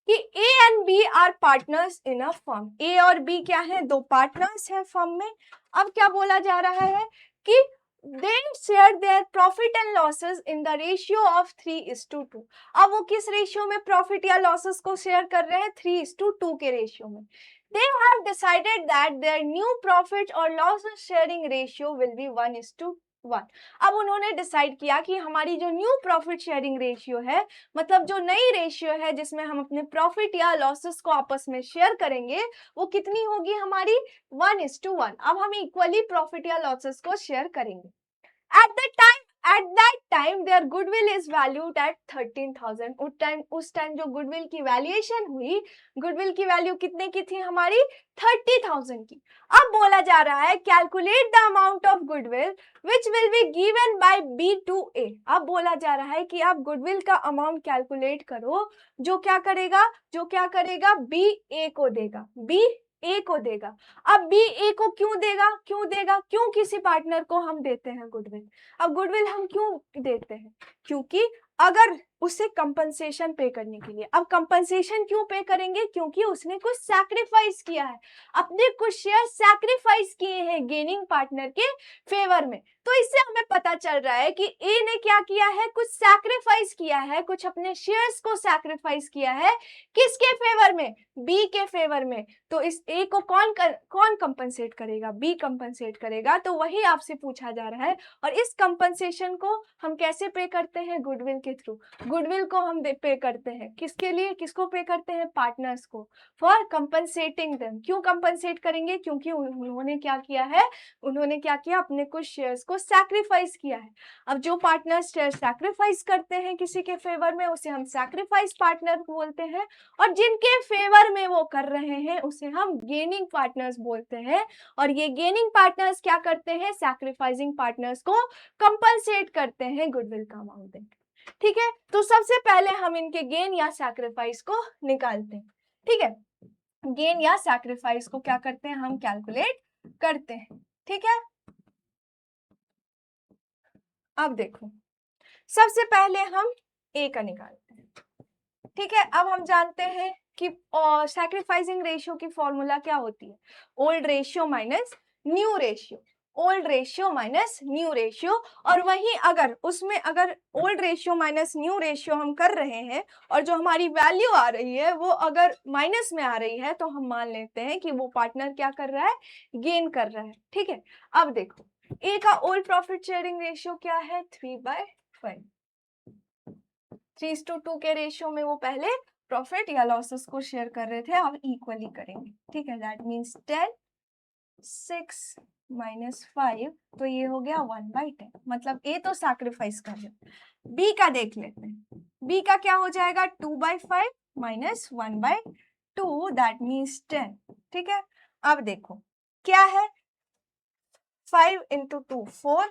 कि A and B are partners in a firm. A और बी क्या है, दो पार्टनर्स हैं फर्म में। अब क्या बोला जा रहा है कि they share their profit and losses in the ratio of 3:2। अब वो किस रेशियो में प्रॉफिट या लॉसेस को शेयर कर रहे हैं, 3:2 के रेशियो में। they have decided that their new profit or losses sharing ratio will be 1:1। अब उन्होंने डिसाइड किया कि हमारी जो न्यू प्रॉफिट शेयरिंग रेशियो है, मतलब जो नई रेशियो है जिसमें हम अपने प्रॉफिट या लॉसेस को आपस में शेयर करेंगे, वो कितनी होगी हमारी, 1:1। अब हम इक्वली प्रॉफिट या लॉसेस को शेयर करेंगे। At that time their goodwill is valued at 13,000। उस टाइम जो गुडविल की वैल्यूएशन हुई, गुडविल की वैल्यू कितने की थी हमारी, 30,000 की। अब बोला जा रहा है calculate the amount of goodwill which will be given by B to A. अब बोला जा रहा है कि आप गुडविल का अमाउंट कैलकुलेट करो, जो क्या करेगा, बी ए को देगा, बी ए को देगा। अब बी ए को क्यों देगा, क्यों किसी पार्टनर को हम देते हैं गुडविल। अब गुडविल हम क्यों देते हैं, क्योंकि अगर उसे कंपनसेशन पे करने के लिए। अब कंपनसेशन क्यों पे करेंगे, क्योंकि उसने कुछ सैक्रिफाइस किया है, अपने कुछ शेयर सैक्रिफाइस किए हैं गेनिंग पार्टनर के फेवर में। तो इससे हमें पता चल रहा है कि ए ने क्या किया है, कुछ सैक्रिफाइस किया है, कुछ अपने शेयर्स को सैक्रिफाइस किया है, किसके फेवर में, बी के फेवर में। तो इस ए को कौन कंपनसेट करेगा, बी कंपनसेट करेगा। तो वही आपसे पूछा जा रहा है, और इस कंपनसेशन को हम कैसे पे करते हैं, गुडविल के थ्रू। गुडविल को हम पे करते हैं किसके लिए, किसको पे करते हैं, पार्टनर्स को, फॉर कंपनसेटिंग देम। क्यों कंपनसेट करेंगे, क्योंकि उन्होंने क्या किया है, अपने कुछ शेयर्स को सैक्रिफाइस किया है। अब जो पार्टनर्स शेयर सैक्रिफाइस करते हैं किसी के फेवर में, उसे हम सैक्रिफाइस पार्टनर बोलते हैं, और जिनके फेवर में वो कर रहे हैं उसे हम गेनिंग पार्टनर्स बोलते हैं। और ये गेनिंग पार्टनर्स क्या करते हैं, सैक्रिफाइसिंग पार्टनर्स को कंपनसेट करते हैं गुडविल का अमाउंट देकर। ठीक है, तो सबसे पहले हम इनके गेन या सैक्रिफाइस को निकालते हैं। ठीक है, गेन या सैक्रिफाइस को क्या करते हैं, हम कैलकुलेट करते हैं। ठीक है, अब देखो सबसे पहले हम ए का निकालते हैं। ठीक है, अब हम जानते हैं कि सैक्रिफाइसिंग रेशियो की फॉर्मूला क्या होती है, old ratio minus new ratio, old ratio minus new ratio. और वहीं अगर उसमें अगर old ratio minus new ratio हम कर रहे हैं और जो हमारी वैल्यू आ रही है वो अगर माइनस में आ रही है, तो हम मान लेते हैं कि वो पार्टनर क्या कर रहा है, गेन कर रहा है। ठीक है, अब देखो ए का ओल्ड प्रॉफिट शेयरिंग रेशियो क्या है, 3/5। 3:2 के रेशियो में वो पहले प्रॉफिट या लॉसेस को शेयर कर रहे थे, अब इक्वली करेंगे। ठीक है, दैट मीन्स 10 6 माइनस 5, तो ये हो गया 1/10, मतलब ए तो सैक्रिफाइस कर रहे। बी का देख लेते हैं, बी का क्या हो जाएगा 2/5 माइनस 1/2, दैट मीन्स 10। ठीक है, अब देखो क्या है, 5 into 2 4,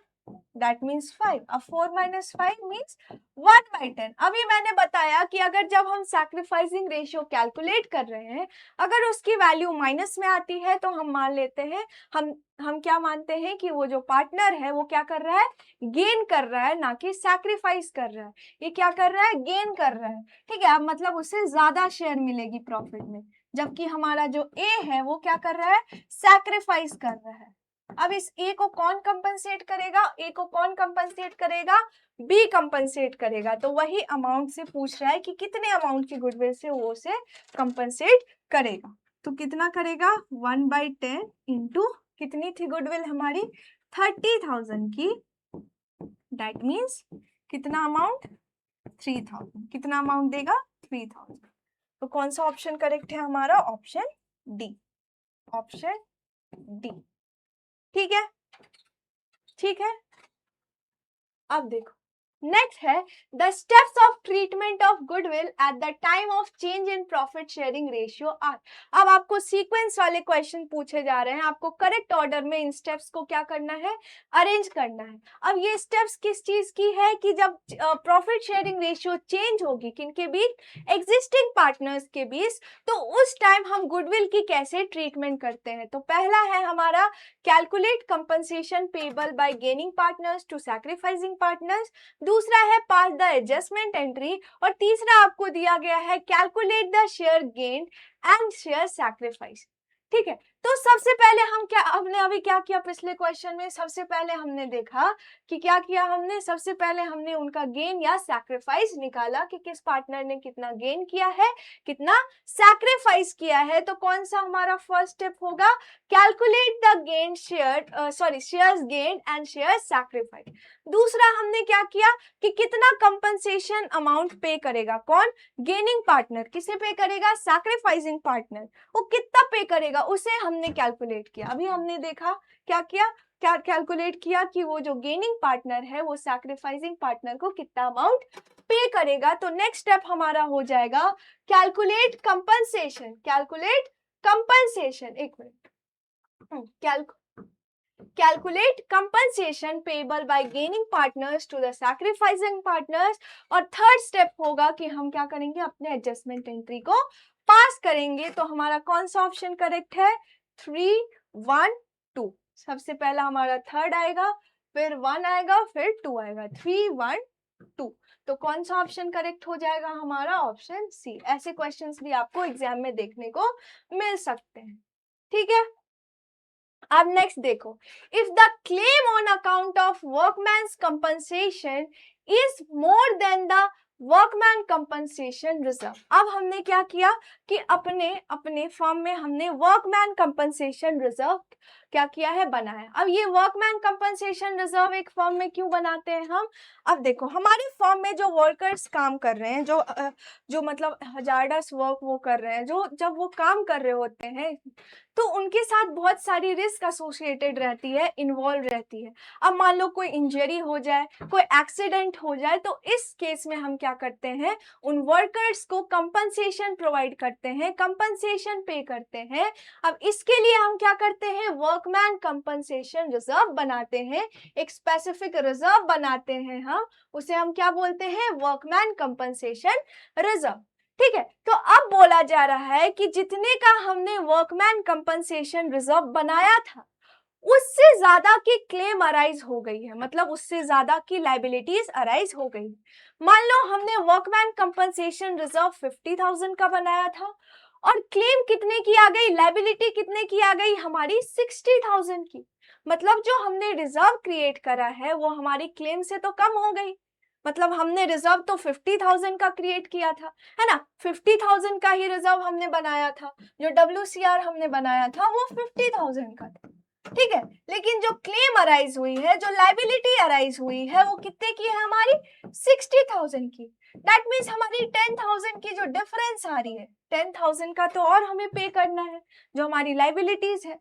that means 5। अब 4 minus 5 means 1/10। अभी मैंने बताया कि अगर जब हम सैक्रिफाइसिंग रेशियो कैलकुलेट कर रहे हैं, अगर उसकी वैल्यू माइनस में आती है तो हम मान लेते हैं, हम क्या मानते हैं कि वो जो पार्टनर है वो क्या कर रहा है, गेन कर रहा है, ना कि सैक्रिफाइस कर रहा है। ये क्या कर रहा है, गेन कर रहा है। ठीक है, अब मतलब उसे ज्यादा शेयर मिलेगी प्रॉफिट में, जबकि हमारा जो ए है वो क्या कर रहा है, सैक्रिफाइस कर रहा है। अब इस ए को कौन कंपनसेट करेगा, ए को कौन कंपनसेट करेगा, बी कंपनसेट करेगा। तो वही अमाउंट से पूछ रहा है कि कितने अमाउंट की गुडविल से वो उसे कंपनसेट करेगा। तो कितना करेगा, 1/10 इंटू कितनी थी गुडविल हमारी, 30,000 की, दैट मीन्स कितना अमाउंट, 3,000। कितना अमाउंट देगा, 3,000। तो कौन सा ऑप्शन करेक्ट है हमारा, ऑप्शन डी, ऑप्शन डी। ठीक है, ठीक है। अब देखो नेक्स्ट है the steps of treatment of goodwill at the time of change in profit sharing ratio are. अब आपको सीक्वेंस वाले क्वेश्चन पूछे जा रहे हैं, आपको करेक्ट ऑर्डर में इन स्टेप्स को क्या करना है, अरेंज करना है। अब ये स्टेप्स किस चीज की है कि जब प्रॉफिट शेयरिंग रेशियो चेंज होगी किनके बीच, एग्जिस्टिंग पार्टनर्स के बीच, तो उस टाइम हम गुडविल की कैसे ट्रीटमेंट करते हैं। तो पहला है हमारा calculate compensation payable by gaining partners to sacrificing partners, दूसरा है पास द एडजस्टमेंट एंट्री, और तीसरा आपको दिया गया है calculate the share gain and share sacrifice. ठीक है, तो सबसे पहले हम क्या, हमने अभी क्या किया पिछले क्वेश्चन में, सबसे पहले हमने देखा कि क्या किया हमने, सबसे पहले हमने उनका गेन या सैक्रिफाइस निकाला कि किस पार्टनर ने कितना गेन किया है, कितना सैक्रिफाइस किया है। तो कौन सा हमारा फर्स्ट स्टेप होगा, calculate the gain share, shares gain and share sacrifice. दूसरा हमने क्या किया कि कितना कंपनसेशन अमाउंट पे करेगा, कौन, गेनिंग पार्टनर, किसे पे करेगा, सैक्रिफाइसिंग पार्टनर, वो कितना पे करेगा उसे हमने कैलकुलेट किया। अभी हमने देखा क्या किया, क्या कैलकुलेट किया कि वो जो गेनिंग पार्टनर है वो सैक्रिफाइसिंग पार्टनर को कितना अमाउंट पे करेगा। तो नेक्स्ट स्टेप हमारा हो जाएगा कैलकुलेट कंपनसेशन, कैलकुलेट कंपनसेशन, एक minute, calculate compensation payable by gaining partners to the sacrificing partners। और थर्ड स्टेप होगा कि हम क्या करेंगे, अपने एडजस्टमेंट एंट्री को पास करेंगे। तो हमारा कौन सा ऑप्शन करेक्ट है, 3, 1, 2। सबसे पहला हमारा थर्ड आएगा, फिर 1 आएगा, फिर 2 आएगा, 3, 1, 2। तो कौन सा ऑप्शन करेक्ट हो जाएगा हमारा, ऑप्शन सी। ऐसे क्वेश्चंस भी आपको एग्जाम में देखने को मिल सकते हैं। ठीक है, अब नेक्स्ट देखो, if the claim on account of workman's compensation is more than the workman compensation reserve. अब हमने क्या किया कि अपने फॉर्म में हमने वर्कमैन कंपनसेशन रिजर्व क्या किया है, बनाया। अब ये वर्कमैन कंपनसेशन रिजर्व एक फॉर्म में क्यों बनाते हैं हम, अब देखो हमारे फॉर्म में जो वर्कर्स काम कर रहे हैं, जो मतलब हजार्डस वर्क वो कर रहे हैं, जो जब वो काम कर रहे होते हैं तो उनके साथ बहुत सारी रिस्क एसोसिएटेड रहती है, इन्वॉल्व रहती है। अब मान लो कोई इंजरी हो जाए, कोई एक्सीडेंट हो जाए, तो इस केस में हम क्या करते हैं, उन वर्कर्स को कंपनसेशन प्रोवाइड करते हैं, कंपनसेशन पे करते हैं। अब इसके लिए हम क्या करते हैं, वर्कमैन कंपनसेशन रिजर्व बनाते हैं, एक स्पेसिफिक रिजर्व बनाते हैं हम, उसे हम क्या बोलते हैं, वर्कमैन कंपनसेशन रिजर्व। ठीक है, तो अब बोला जा रहा है कि जितने का हमने वर्कमैन कंपनसेशन रिजर्व बनाया था उससे ज्यादा की क्लेम अराइज हो गई है, मतलब उससे ज्यादा की लाइबिलिटीज अराइज हो गई। मान लो हमने वर्कमैन कंपनसेशन रिजर्व 50,000 का बनाया था और क्लेम कितने की आ गई, लाइबिलिटी कितने की आ गई हमारी, 60,000 की। मतलब जो हमने रिजर्व क्रिएट करा है वो हमारी क्लेम से तो कम हो गई। मतलब हमने रिजर्व तो 50,000 का क्रिएट किया था, है ना, 50,000 का ही रिजर्व हमने बनाया था, जो WCR हमने बनाया था वो 50,000 का था। ठीक है, लेकिन जो क्लेम अराइज हुई है, जो लाइबिलिटी अराइज हुई है वो कितने की है हमारी, 60,000 की। दैट मीन्स हमारी 10,000 की जो डिफरेंस आ रही है, 10,000 का तो और हमें पे करना है जो हमारी लाइबिलिटीज है।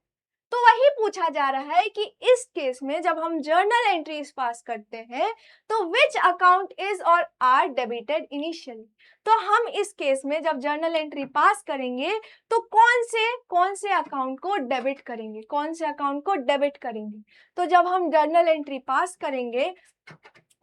तो वही पूछा जा रहा है कि इस केस में जब हम जर्नल एंट्रीज पास करते हैं तो विच अकाउंट इज और आर डेबिटेड इनिशियली। तो हम इस केस में जब जर्नल एंट्री पास करेंगे तो कौन से अकाउंट को डेबिट करेंगे, कौन से अकाउंट को डेबिट करेंगे। तो जब हम जर्नल एंट्री पास करेंगे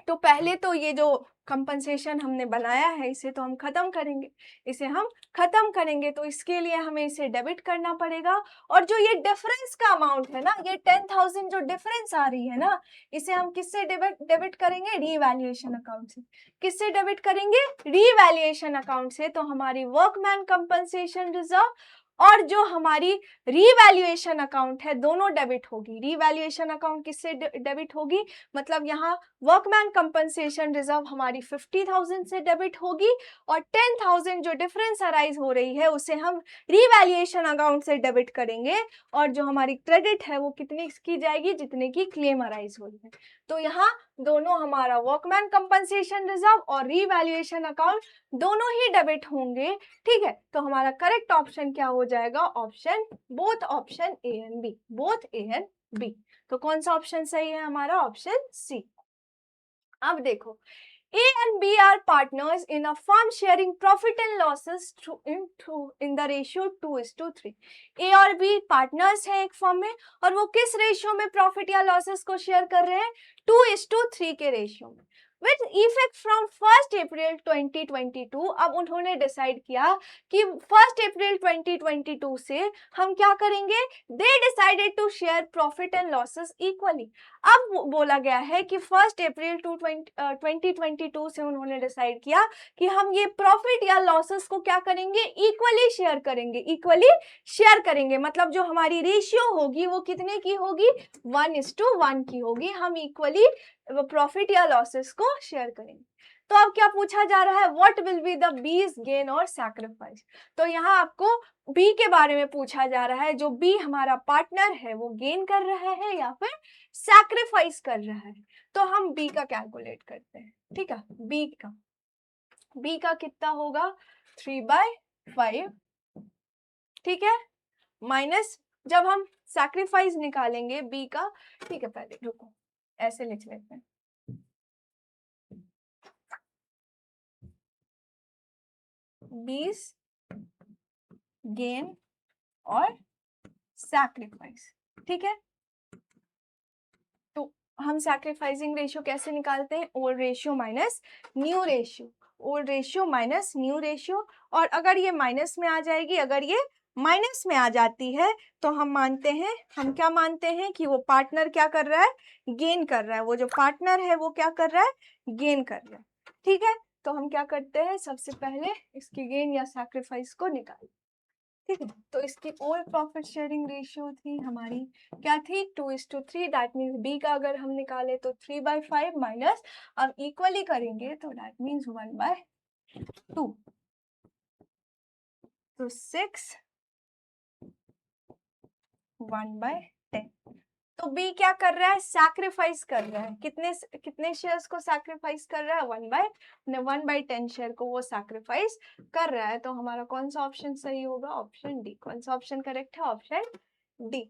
तो पहले तो ये जो कंपनसेशन हमने बनाया है इसे तो हम खत्म करेंगे, इसे हम खत्म करेंगे तो इसके लिए हमें इसे डेबिट करना पड़ेगा। और जो ये डिफरेंस का अमाउंट है ना, ये 10,000 जो डिफरेंस आ रही है ना, इसे हम किससे डेबिट करेंगे, रीवैल्यूएशन अकाउंट से। किससे डेबिट करेंगे, रीवैल्यूएशन अकाउंट से। तो हमारी वर्कमैन कंपनसेशन रिजर्व और जो हमारी रीवैल्यूएशन अकाउंट है दोनों डेबिट होगी। रीवैल्यूएशन अकाउंट किससे डेबिट होगी, मतलब यहाँ वर्कमैन कंपनसेशन रिजर्व हमारी 50,000 से डेबिट होगी और 10,000 जो डिफरेंस अराइज हो रही है उसे हम रीवैल्यूएशन अकाउंट से डेबिट करेंगे और जो हमारी क्रेडिट है वो कितनी की जाएगी, जितने की क्लेम अराइज हो रही है। तो यहाँ दोनों हमारा वर्कमैन कंपनसेशन रिजर्व और रीवैल्यूएशन अकाउंट दोनों ही डेबिट होंगे। ठीक है, तो हमारा करेक्ट ऑप्शन क्या हो जाएगा, option both option A and B, both A and B. तो कौन सा ऑप्शन सही है हमारा, ऑप्शन सी। अब देखो, A and B are partners in a firm sharing profit and losses in the ratio 2:3। A और B पार्टनर्स हैं एक फर्म में और वो किस रेशियो में प्रॉफिट या लॉसेस को शेयर कर रहे हैं, 2:3 के रेशियो में। With effect from 1st April 2022, अब उन्होंने डिसाइड किया कि 1st April 2022 से हम क्या करेंगे, They decided to share profit and losses equally। अब बोला गया है कि 1st April 2022 से उन्होंने डिसाइड किया कि हम ये प्रॉफिट या लॉसेस को क्या करेंगे, इक्वली शेयर करेंगे, इक्वली शेयर करेंगे। मतलब जो हमारी रेशियो होगी वो कितने की होगी, 1:1 की होगी। हम इक्वली प्रॉफिट या लॉसेस को शेयर करेंगे। तो अब क्या पूछा जा रहा है, what will be the bees gain और सैक्रिफाइस। तो यहाँ आपको बी के बारे में पूछा जा रहा है, जो बी हमारा पार्टनर है वो गेन कर रहा है या फिर सैक्रिफाइस कर रहा है। तो हम बी का कैलकुलेट करते हैं। ठीक है, बी का कितना होगा, 3/5। ठीक है, माइनस जब हम सैक्रिफाइस निकालेंगे बी का, ठीक है पहले रुको ऐसे लिख लेते हैं, बीस गेन और सैक्रिफाइस। ठीक है, तो हम सैक्रिफाइसिंग रेशियो कैसे निकालते हैं, old ratio minus new ratio, old ratio minus new ratio. और अगर ये माइनस में आ जाएगी, अगर ये माइनस में आ जाती है तो हम मानते हैं, हम क्या मानते हैं कि वो पार्टनर क्या कर रहा है, गेन कर रहा है। वो जो पार्टनर है वो क्या कर रहा है, गेन कर रहा है। ठीक है, तो हम क्या करते हैं, सबसे पहले इसकी गेन या सैक्रिफाइस को निकाल। ठीक है, तो इसकी ओल्ड प्रॉफिट शेयरिंग रेशियो थी हमारी, क्या थी, 2:3। दैट मीन्स बी का अगर हम निकाले तो 3/5 माइनस, अब इक्वली करेंगे तो दैट मीन्स 1/2। तो 6 1/10। तो बी क्या कर रहा है, सैक्रिफाइस कर रहा है। कितने शेयर्स को सैक्रिफाइस कर रहा है, 1/10 शेयर को वो सैक्रिफाइस कर रहा है। तो हमारा कौन सा ऑप्शन सही होगा, ऑप्शन डी। कौन सा ऑप्शन करेक्ट है, ऑप्शन डी।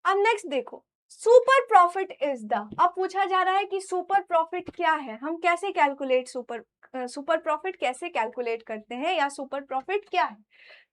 अब नेक्स्ट देखो, सुपर प्रॉफिट इज द, अब पूछा जा रहा है कि सुपर प्रॉफिट क्या है, हम कैसे कैलकुलेट सुपर प्रॉफिट कैसे कैलकुलेट करते हैं, या सुपर प्रॉफिट क्या है।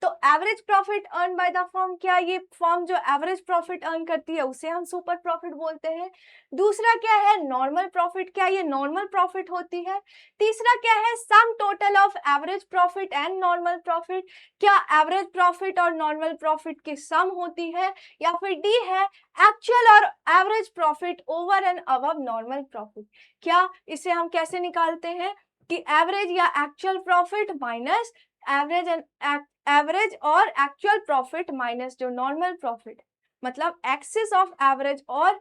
तो average profit earn by the firm, क्या ये फर्म जो एवरेज प्रॉफिट अर्न करती है उसे हम सुपर प्रॉफिट बोलते हैं। दूसरा क्या है, नॉर्मल प्रॉफिट, क्या ये नॉर्मल प्रॉफिट होती है। तीसरा क्या है, sum total of average profit and normal profit, क्या एवरेज प्रॉफिट और नॉर्मल प्रॉफिट की सम होती है। या फिर डी है, एक्चुअल और average profit over and above normal profit, क्या इसे हम कैसे निकालते हैं कि एवरेज या एक्चुअल प्रॉफिट माइनस एवरेज और एक्चुअल प्रॉफिट माइनस जो नॉर्मल प्रॉफिट, मतलब एक्सिस ऑफ एवरेज और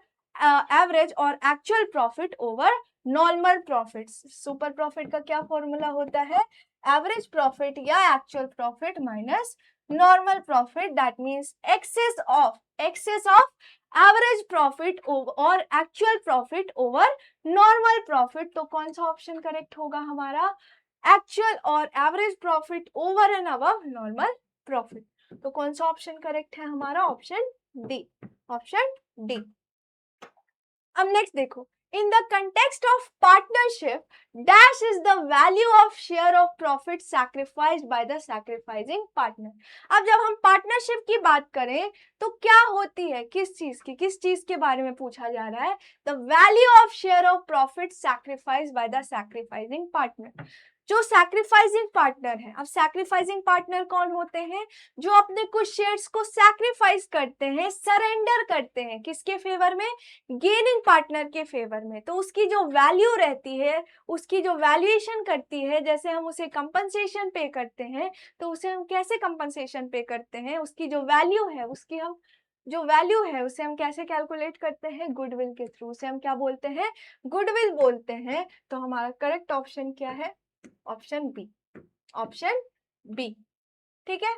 actual profit over normal profit. Super profit का क्या फॉर्मूला होता है, एवरेज प्रॉफिट या actual profit minus normal profit, that means excess of average profit और actual profit over normal profit. तो कौन सा ऑप्शन करेक्ट होगा हमारा, एक्चुअल और average profit over and above normal profit. तो कौन सा ऑप्शन करेक्ट है हमारा, ऑप्शन डी, ऑप्शन डी। अब नेक्स्ट देखो, in the context of partnership dash is the value of share of profit sacrificed by the sacrificing partner. अब जब हम पार्टनरशिप की बात करें तो क्या होती है, किस चीज के बारे में पूछा जा रहा है, the value of share of profit sacrificed by the sacrificing partner, जो सैक्रिफाइसिंग पार्टनर है। अब सैक्रिफाइसिंग पार्टनर कौन होते हैं, जो अपने कुछ शेयर्स को सैक्रिफाइस करते हैं, सरेंडर करते हैं, किसके फेवर में, गेनिंग पार्टनर के फेवर में। तो उसकी जो वैल्यू रहती है, उसकी जो वैल्यूएशन करती है, जैसे हम उसे कंपनसेशन पे करते हैं, तो उसे हम कैसे कंपनसेशन पे करते हैं, उसकी जो वैल्यू है, उसे हम कैसे कैलकुलेट करते हैं, गुडविल के थ्रू। उसे हम क्या बोलते हैं, गुडविल बोलते हैं। तो हमारा करेक्ट ऑप्शन क्या है, ऑप्शन बी, ऑप्शन बी। ठीक है।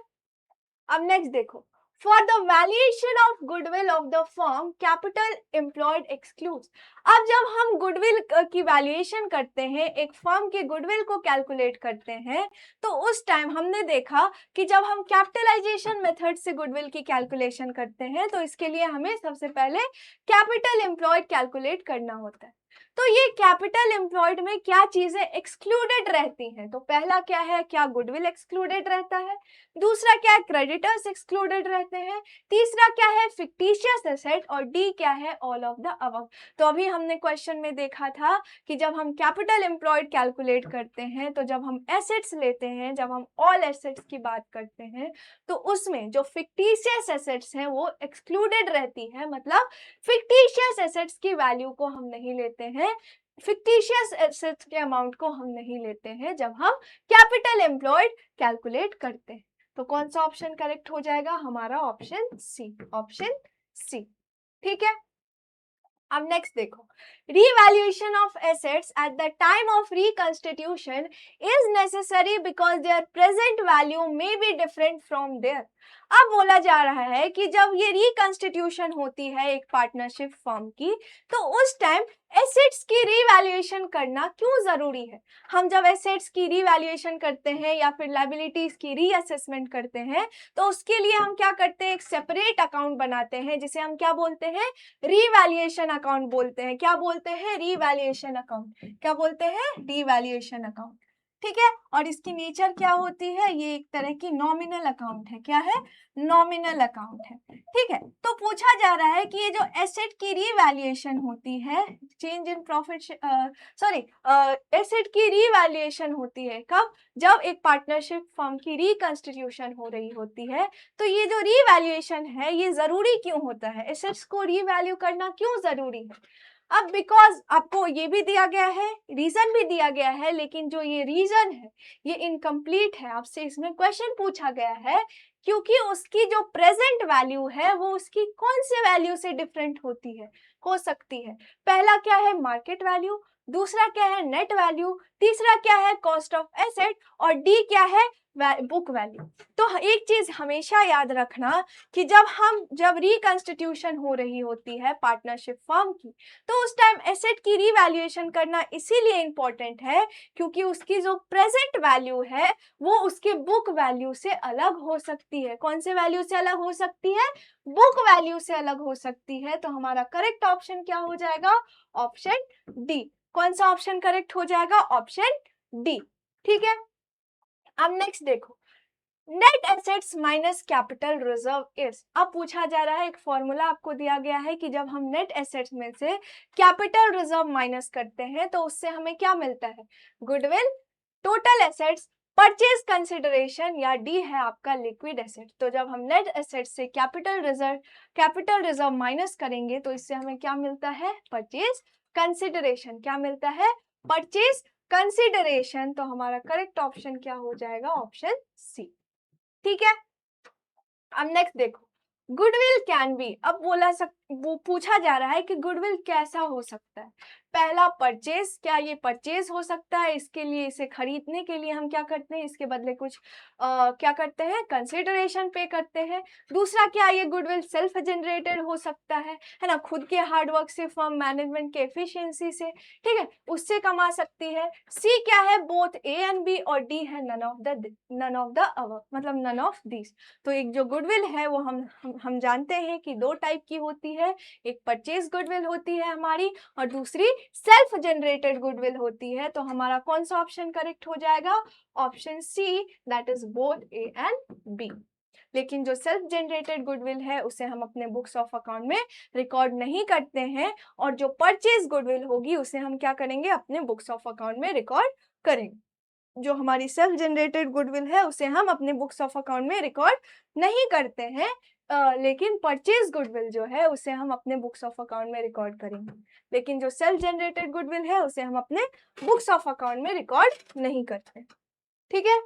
अब नेक्स्ट देखो, for the valuation of goodwill of the firm capital employed excludes. अब जब हम गुडविल की वैल्यूएशन करते हैं, एक फर्म के गुडविल को कैलकुलेट करते हैं, तो उस टाइम हमने देखा कि जब हम कैपिटलाइजेशन मेथड से गुडविल की कैलकुलेशन करते हैं, तो इसके लिए हमें सबसे पहले कैपिटल एम्प्लॉयड कैलकुलेट करना होता है। तो ये कैपिटल एम्प्लॉयड में क्या चीजें एक्सक्लूडेड रहती हैं, तो पहला क्या है, क्या गुडविल एक्सक्लूडेड रहता है, दूसरा क्या है, क्रेडिटर्स एक्सक्लूडेड रहते हैं, तीसरा क्या है, फिक्टिशियस एसेट, और डी क्या है, ऑल ऑफ द अबव। तो अभी हमने क्वेश्चन में देखा था कि जब हम कैपिटल एम्प्लॉयड कैलकुलेट करते हैं, तो जब हम एसेट्स लेते हैं, जब हम ऑल एसेट्स की बात करते हैं, तो उसमें जो फिक्टिशियस एसेट्स हैं वो एक्सक्लूडेड रहती है, मतलब फिक्टिशियस एसेट्स की वैल्यू को हम नहीं लेते हैं, फिक्टिशियस एसेट्स के अमाउंट को हम नहीं लेते हैं जब हम कैपिटल एम्प्लॉयड कैलकुलेट करते हैं। तो कौन सा ऑप्शन करेक्ट हो जाएगा, हमारा ऑप्शन सी, ऑप्शन सी। ठीक है। अब नेक्स्ट देखो, revaluation of assets at the time of reconstitution is necessary because their present value may be different from their। अब बोला जा रहा है कि जब ये रिकंस्टिट्यूशन होती है एक पार्टनरशिप फर्म की, तो उस टाइम एसेट्स की रीवैल्यूएशन करना क्यों जरूरी है। हम जब एसेट्स की रीवैल्यूएशन करते हैं या फिर लायबिलिटीज की रीअसेसमेंट करते हैं, तो उसके लिए हम क्या करते हैं, एक सेपरेट अकाउंट बनाते हैं, जिसे हम क्या बोलते हैं, रीवैल्यूएशन अकाउंट बोलते हैं। क्या बोलते हैं, रीवैल्यूएशन अकाउंट। क्या बोलते हैं, रीवैल्यूएशन अकाउंट। ठीक है। और इसकी नेचर क्या होती है, ये एक तरह की नॉमिनल अकाउंट है। क्या है, नॉमिनल अकाउंट है। ठीक है। तो पूछा जा रहा है कि ये जो एसेट की रीवैल्यूएशन होती है, चेंज इन प्रॉफिट, एसेट की रीवैल्यूएशन होती है कब, जब एक पार्टनरशिप फर्म की रिकंस्टिट्यूशन हो रही होती है। तो ये जो रीवैल्यूएशन है ये जरूरी क्यों होता है, एसेट्स को रीवैल्यू करना क्यों जरूरी है। अब बिकॉज आपको ये भी दिया गया है, रीजन भी दिया गया है, लेकिन जो ये रीजन है ये इनकम्प्लीट है। आपसे इसमें क्वेश्चन पूछा गया है क्योंकि उसकी जो प्रेजेंट वैल्यू है वो उसकी कौन से वैल्यू से डिफरेंट होती है, हो सकती है। पहला क्या है, मार्केट वैल्यू, दूसरा क्या है, नेट वैल्यू, तीसरा क्या है, कॉस्ट ऑफ एसेट, और डी क्या है, बुक वैल्यू। तो एक चीज हमेशा याद रखना कि जब रिकंस्टिट्यूशन हो रही होती है पार्टनरशिप फर्म की, तो उस टाइम एसेट की रीवैल्यूएशन करना इसीलिए इंपॉर्टेंट है क्योंकि उसकी जो प्रेजेंट वैल्यू है वो उसके बुक वैल्यू से अलग हो सकती है। कौन से वैल्यू से अलग हो सकती है, बुक वैल्यू से अलग हो सकती है। तो हमारा करेक्ट ऑप्शन क्या हो जाएगा, ऑप्शन डी। कौन सा ऑप्शन करेक्ट हो जाएगा, ऑप्शन डी। ठीक है। अब नेक्स्ट देखो, net assets minus capital reserve is. अब पूछा जा रहा है, एक फॉर्मूला आपको दिया गया है कि जब हम नेट एसेट्स में से कैपिटल रिजर्व माइनस करते हैं तो उससे हमें क्या मिलता है, goodwill, total assets, purchase consideration, या डी है आपका लिक्विड एसेट। तो जब हम नेट एसेट्स से कैपिटल रिजर्व माइनस करेंगे तो इससे हमें क्या मिलता है, परचेज कंसिडरेशन। क्या मिलता है, परचेज कंसिडरेशन। तो हमारा करेक्ट ऑप्शन क्या हो जाएगा, ऑप्शन सी। ठीक है। अब नेक्स्ट देखो, गुडविल कैन बी। अब वो पूछा जा रहा है कि गुडविल कैसा हो सकता है। पहला परचेज, क्या ये परचेज हो सकता है, इसके लिए इसे खरीदने के लिए हम क्या करते हैं, इसके बदले कुछ क्या करते हैं, कंसिडरेशन पे करते हैं। दूसरा, क्या ये गुडविल सेल्फ जनरेटेड हो सकता है ना, खुद के हार्डवर्क से, फर्म मैनेजमेंट के एफिशिएंसी से, ठीक है, उससे कमा सकती है। सी क्या है, बोथ ए एंड बी, और डी है नन ऑफ द अबव, मतलब नन ऑफ दिस। तो एक जो गुडविल है वो हम जानते हैं कि दो टाइप की होती है, एक परचेज गुडविल होती है हमारी, और दूसरी सेल्फ जनरेटेड गुडविल होती है। तो हमारा कौन सा ऑप्शन करेक्ट हो जाएगा, option C, that is both A and B. लेकिन जो सेल्फ जनरेटेड गुडविल है उसे हम अपने बुक्स ऑफ अकाउंट में रिकॉर्ड नहीं करते हैं, और जो परचेज गुडविल होगी उसे हम क्या करेंगे, अपने बुक्स ऑफ अकाउंट में रिकॉर्ड करेंगे। जो हमारी सेल्फ जनरेटेड गुडविल है उसे हम अपने बुक्स ऑफ अकाउंट में रिकॉर्ड नहीं करते हैं, लेकिन परचेज गुडविल जो है उसे हम अपने बुक्स ऑफ अकाउंट में रिकॉर्ड करेंगे। लेकिन जो सेल्फ जनरेटेड गुडविल है उसे हम अपने बुक्स ऑफ अकाउंट में रिकॉर्ड नहीं करते, ठीक है।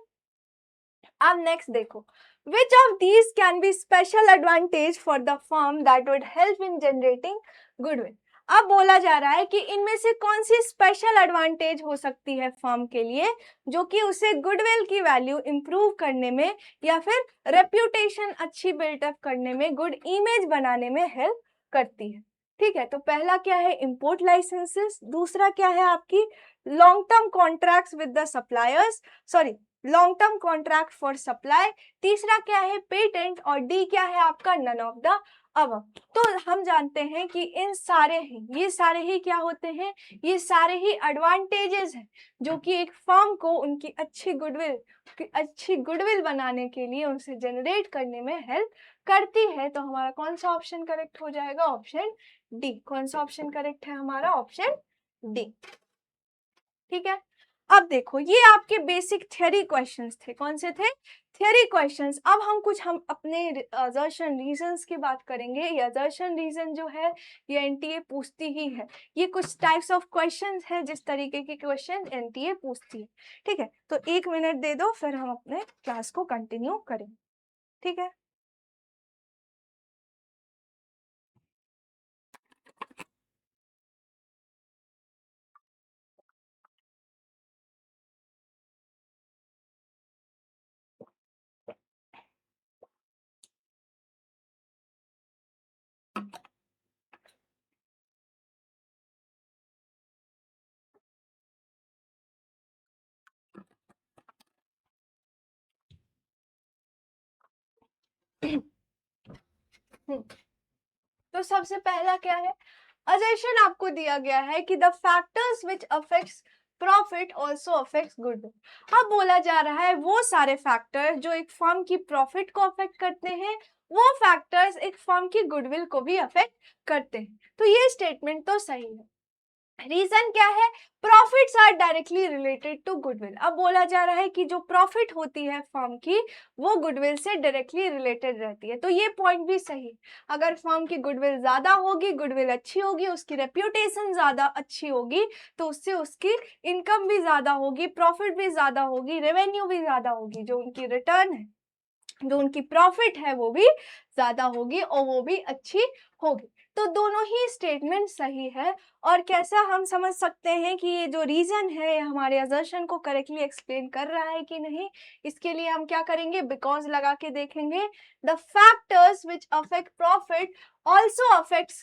अब नेक्स्ट देखो, which of these can be special advantage for the firm that would help in generating goodwill। अब बोला जा रहा है कि इनमें से कौन सी स्पेशल एडवांटेज हो सकती है फर्म के लिए, जो कि उसे गुडविल की वैल्यू इंप्रूव करने में या फिर रेप्यूटेशन अच्छी बिल्डअप करने में, गुड इमेज बनाने में हेल्प करती है, ठीक है। तो पहला क्या है, इंपोर्ट लाइसेंसेस। दूसरा क्या है आपकी, long term contracts with the suppliers, sorry long term contract for supply. तीसरा क्या है, पेटेंट। और डी क्या है आपका, नन ऑफ द अबव। तो हम जानते हैं कि ये सारे ही क्या होते हैं, ये सारे ही एडवांटेजेस हैं जो कि एक फर्म को उनकी अच्छी गुडविल बनाने के लिए, उनसे जनरेट करने में हेल्प करती है। तो हमारा कौन सा ऑप्शन करेक्ट हो जाएगा, ऑप्शन डी। कौन सा ऑप्शन करेक्ट है हमारा, ऑप्शन डी, ठीक है। अब देखो, ये आपके बेसिक थ्योरी क्वेश्चंस थे, कौन से थे, थ्योरी क्वेश्चंस। अब हम अपने असर्शन रीजंस की बात करेंगे। ये असर्शन रीजन जो है ये एनटीए पूछती ही है, ये कुछ टाइप्स ऑफ क्वेश्चंस है जिस तरीके के क्वेश्चन एनटीए पूछती है, ठीक है। तो 1 मिनट दे दो, फिर हम अपने क्लास को कंटिन्यू करेंगे, ठीक है। तो सबसे पहला क्या है, असर्शन आपको दिया गया है कि the factors which affects profit also affects goodwill. अब बोला जा रहा है वो सारे फैक्टर जो एक फर्म की प्रॉफिट को अफेक्ट करते हैं, वो फैक्टर्स एक फर्म की गुडविल को भी अफेक्ट करते हैं। तो ये स्टेटमेंट तो सही है। रीजन क्या है, profits are directly related to goodwill. अब बोला जा रहा है कि जो प्रॉफिट होती है फर्म की वो गुडविल से डायरेक्टली रिलेटेड रहती है। तो ये पॉइंट भी सही, अगर फर्म की गुडविल ज्यादा होगी, गुडविल अच्छी होगी, उसकी रेप्यूटेशन ज्यादा अच्छी होगी, तो उससे उसकी इनकम भी ज्यादा होगी, प्रॉफिट भी ज्यादा होगी, रेवेन्यू भी ज्यादा होगी, जो उनकी रिटर्न है, जो उनकी प्रॉफिट है वो भी ज्यादा होगी और वो भी अच्छी होगी। तो दोनों ही स्टेटमेंट सही है। और कैसा हम समझ सकते हैं कि ये जो रीजन है हमारे असर्शन को करेक्टली एक्सप्लेन कर रहा है कि नहीं, इसके लिए हम क्या करेंगे, बिकॉज लगा के देखेंगे। The factors which affect profit also affects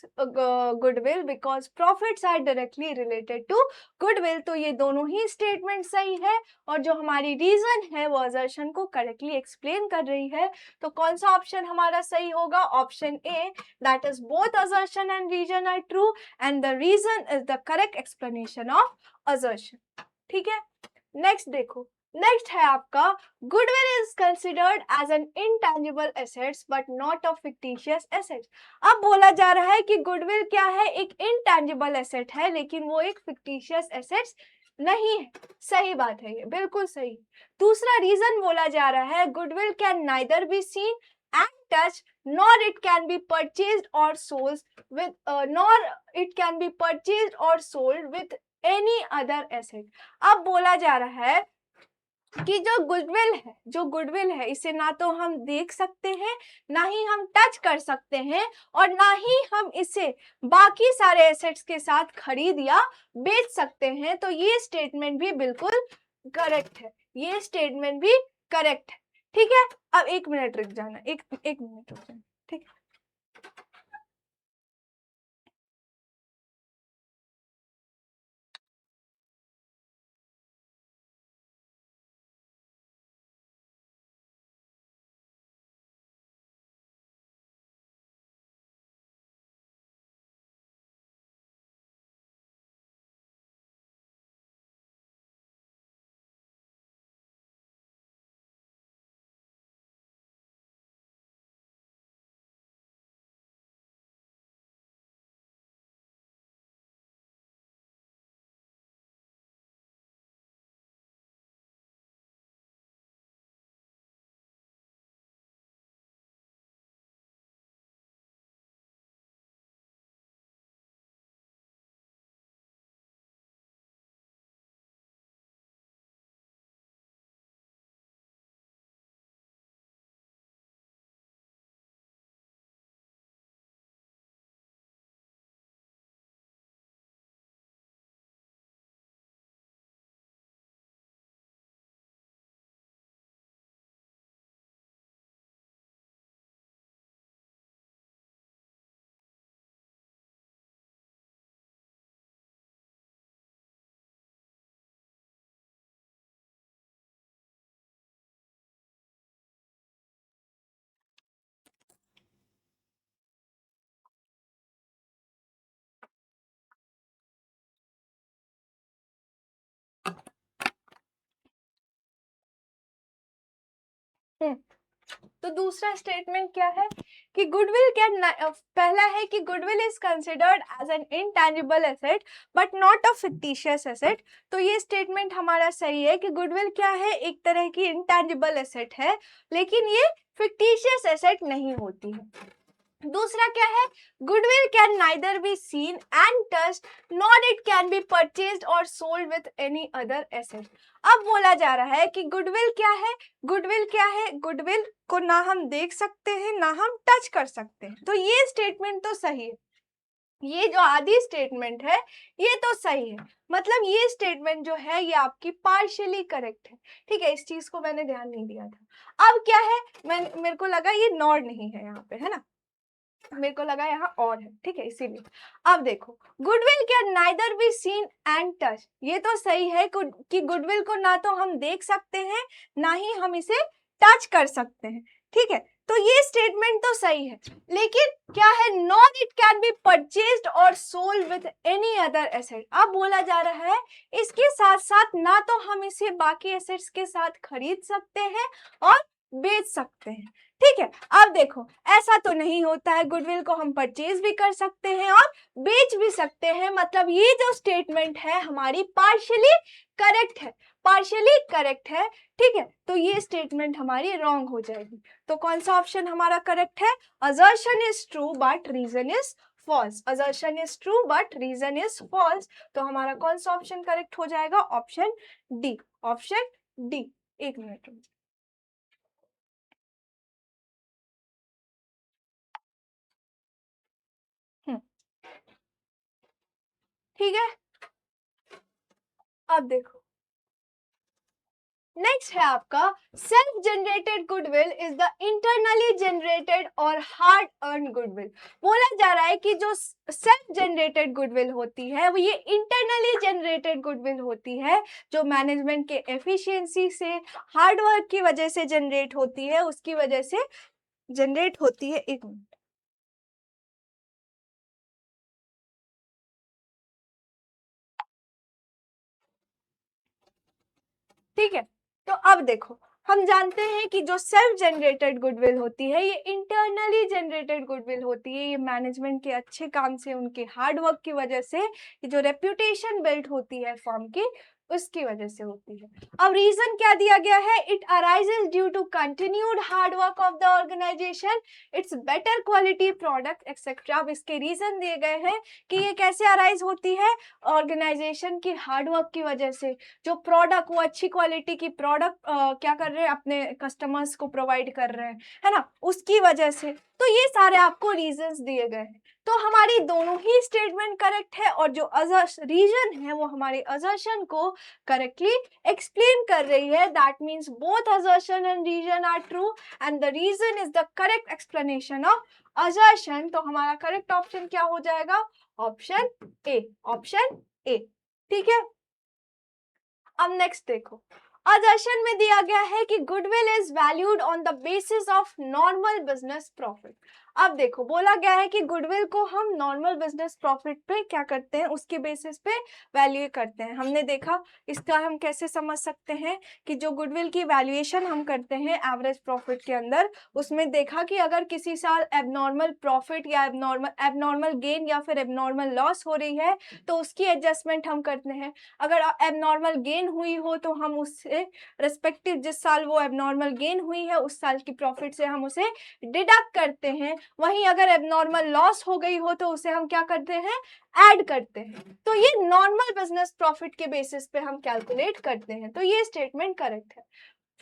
goodwill because profits are directly related to goodwill। तो ये दोनों ही स्टेटमेंट सही है, और जो हमारी रीजन है वो असर्शन को करेक्टली एक्सप्लेन कर रही है। तो कौन सा ऑप्शन हमारा सही होगा, option A, that is both assertion and reason are true and the reason is the correct explanation of assertion, ठीक है। नेक्स्ट देखो, नेक्स्ट है आपका, goodwill is considered as an intangible assets but not a fictitious asset. अब बोला जा रहा है कि गुडविल क्या है, एक इंटेंजिबल एसेट है, लेकिन वो एक फिक्टिशियस एसेट्स नहीं है। सही बात है, ये बिल्कुल सही। दूसरा रीजन बोला जा रहा है, goodwill can neither be seen and touch nor it can be purchased और sold with any other asset. अब बोला जा रहा है कि जो गुडविल है इसे ना तो हम देख सकते हैं, ना ही हम टच कर सकते हैं, और ना ही हम इसे बाकी सारे एसेट्स के साथ खरीद या बेच सकते हैं। तो ये स्टेटमेंट भी बिल्कुल करेक्ट है, ये स्टेटमेंट भी करेक्ट है। ठीक है, अब 1 मिनट रुक जाना, एक मिनट रुक जाना। ठीक है, तो दूसरा स्टेटमेंट क्या है कि गुडविल कैन, पहला है कि goodwill is considered as an intangible asset but not a fictitious asset. तो ये स्टेटमेंट हमारा सही है कि गुडविल क्या है, एक तरह की इनटैंजिबल एसेट है, लेकिन ये फिक्टिशियस एसेट नहीं होती है। दूसरा क्या है, goodwill can neither be seen and touched nor it can be purchased और sold with any other asset. अब बोला जा रहा है कि गुडविल क्या है, गुडविल क्या है, गुडविल को ना हम देख सकते हैं ना हम टच कर सकते हैं। तो ये स्टेटमेंट तो सही है, ये जो आधी स्टेटमेंट है ये तो सही है, मतलब ये स्टेटमेंट जो है ये आपकी पार्शियली करेक्ट है। ठीक है, इस चीज को मैंने ध्यान नहीं दिया था। अब क्या है, मेरे को लगा ये नॉर नहीं है यहाँ पे, है ना, मेरे को लगा यहाँ और है। ठीक है, इसीलिए अब देखो, goodwill can neither be seen and touch, ये तो सही है कि गुडविल को ना तो हम देख सकते हैं ना ही हम इसे टच कर सकते हैं। ठीक है, तो ये स्टेटमेंट तो सही है, लेकिन क्या है, not it can be purchased और sold with any other asset. अब बोला जा रहा है इसके साथ साथ ना तो हम इसे बाकी एसेट्स के साथ खरीद सकते हैं और बेच सकते हैं। ठीक है, अब देखो ऐसा तो नहीं होता है, गुडविल को हम परचेज भी कर सकते हैं और बेच भी सकते हैं, मतलब ये जो स्टेटमेंट है हमारी पार्शियली करेक्ट है, पार्शियली करेक्ट है। ठीक है, तो ये स्टेटमेंट हमारी रॉन्ग हो जाएगी। तो कौन सा ऑप्शन हमारा करेक्ट है, assertion is true but reason is false, assertion is true but reason is false. तो हमारा कौन सा ऑप्शन करेक्ट हो जाएगा, option D, option D. 1 minute, ठीक है। अब देखो नेक्स्ट है आपका, self generated goodwill is the internally generated और हार्ड अर्न गुडविल। बोला जा रहा है कि जो सेल्फ जनरेटेड गुडविल होती है वो ये इंटरनली जनरेटेड गुडविल होती है, जो मैनेजमेंट के एफिशिएंसी से, हार्डवर्क की वजह से जनरेट होती है, उसकी वजह से जनरेट होती है। 1 मिनट, ठीक है। तो अब देखो, हम जानते हैं कि जो सेल्फ जनरेटेड गुडविल होती है ये इंटरनली जनरेटेड गुडविल होती है, ये मैनेजमेंट के अच्छे काम से, उनके हार्ड वर्क की वजह से, ये जो रेप्यूटेशन बिल्ड होती है फर्म की, उसकी वजह से होती है। अब रीजन क्या दिया गया है, it arises due to continued hard work of the organisation, its better quality product etcetera. अब इसके रीजन दिए गए हैं कि ये कैसे अराइज होती है, ऑर्गेनाइजेशन की हार्ड वर्क की वजह से, जो प्रोडक्ट वो अच्छी क्वालिटी की प्रोडक्ट क्या कर रहे हैं, अपने कस्टमर्स को प्रोवाइड कर रहे हैं, है ना, उसकी वजह से। तो ये सारे आपको रीजंस दिए गए हैं। तो हमारी दोनों ही स्टेटमेंट करेक्ट है और जो रीजन है वो हमारे असर्शन को करेक्टली एक्सप्लेन कर रही है। That means both assertion and reason are true and the reason is the correct explanation of assertion. तो हमारा करेक्ट ऑप्शन क्या हो जाएगा, ऑप्शन ए, ऑप्शन ए। ठीक है, अब नेक्स्ट देखो, असर्शन में दिया गया है कि goodwill is valued on the basis of normal business profit. अब देखो बोला गया है कि गुडविल को हम नॉर्मल बिजनेस प्रॉफिट पे क्या करते हैं, उसके बेसिस पे वैल्यू करते हैं। हमने देखा इसका हम कैसे समझ सकते हैं कि जो गुडविल की वैल्यूएशन हम करते हैं एवरेज प्रॉफिट के अंदर, उसमें देखा कि अगर किसी साल एबनॉर्मल प्रॉफिट या एबनॉर्मल गेन या फिर एबनॉर्मल लॉस हो रही है तो उसकी एडजस्टमेंट हम करते हैं। अगर एबनॉर्मल गेन हुई हो तो हम उससे रिस्पेक्टिव जिस साल वो एबनॉर्मल गेन हुई है उस साल की प्रॉफिट से हम उसे डिडक्ट करते हैं। वहीं अगर एबनॉर्मल लॉस हो गई हो तो उसे हम क्या करते हैं, ऐड करते हैं। तो ये नॉर्मल बिजनेस प्रॉफिट के बेसिस पे हम कैलकुलेट करते हैं। तो ये स्टेटमेंट करेक्ट है।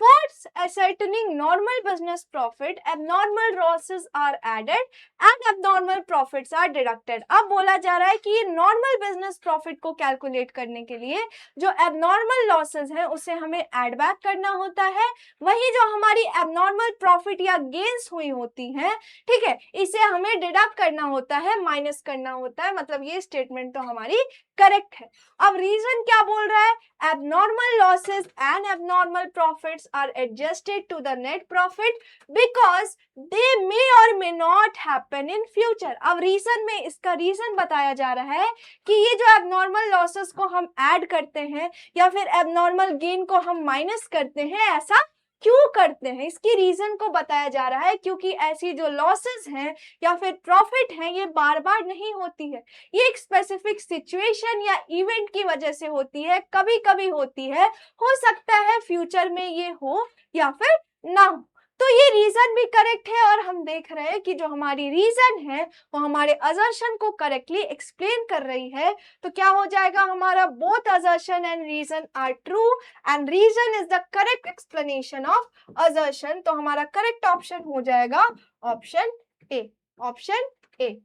For ascertaining normal business profit, abnormal losses are added and abnormal profits are deducted। अब बोला जा रहा है कि ये normal business profit को कैलकुलेट करने के लिए जो abnormal losses हैं उसे हमें एड बैक करना होता है, वही जो हमारी abnormal profit या gains हुई होती हैं, ठीक है, इसे हमें डिडक्ट करना होता है, माइनस करना होता है। मतलब ये स्टेटमेंट तो हमारी करेक्ट है। अब रीजन क्या बोल रहा है, abnormal losses and abnormal profits are adjusted to the net profit because they may or may not happen in future। अब रीजन में इसका रीजन बताया जा रहा है कि ये जो abnormal losses को हम ऐड करते हैं या फिर abnormal gain को हम माइनस करते हैं, ऐसा क्यों करते हैं, इसकी रीजन को बताया जा रहा है। क्योंकि ऐसी जो लॉसेस हैं या फिर प्रॉफिट है ये बार बार नहीं होती है, ये एक स्पेसिफिक सिचुएशन या इवेंट की वजह से होती है, कभी कभी होती है, हो सकता है फ्यूचर में ये हो या फिर ना हो। तो ये रीजन भी करेक्ट है और हम देख रहे हैं कि जो हमारी रीजन है वो हमारे असर्शन को करेक्टली एक्सप्लेन कर रही है। तो क्या हो जाएगा हमारा, both assertion and reason are true and reason is the correct explanation of assertion. तो हमारा करेक्ट ऑप्शन हो जाएगा ऑप्शन ए, ऑप्शन ए।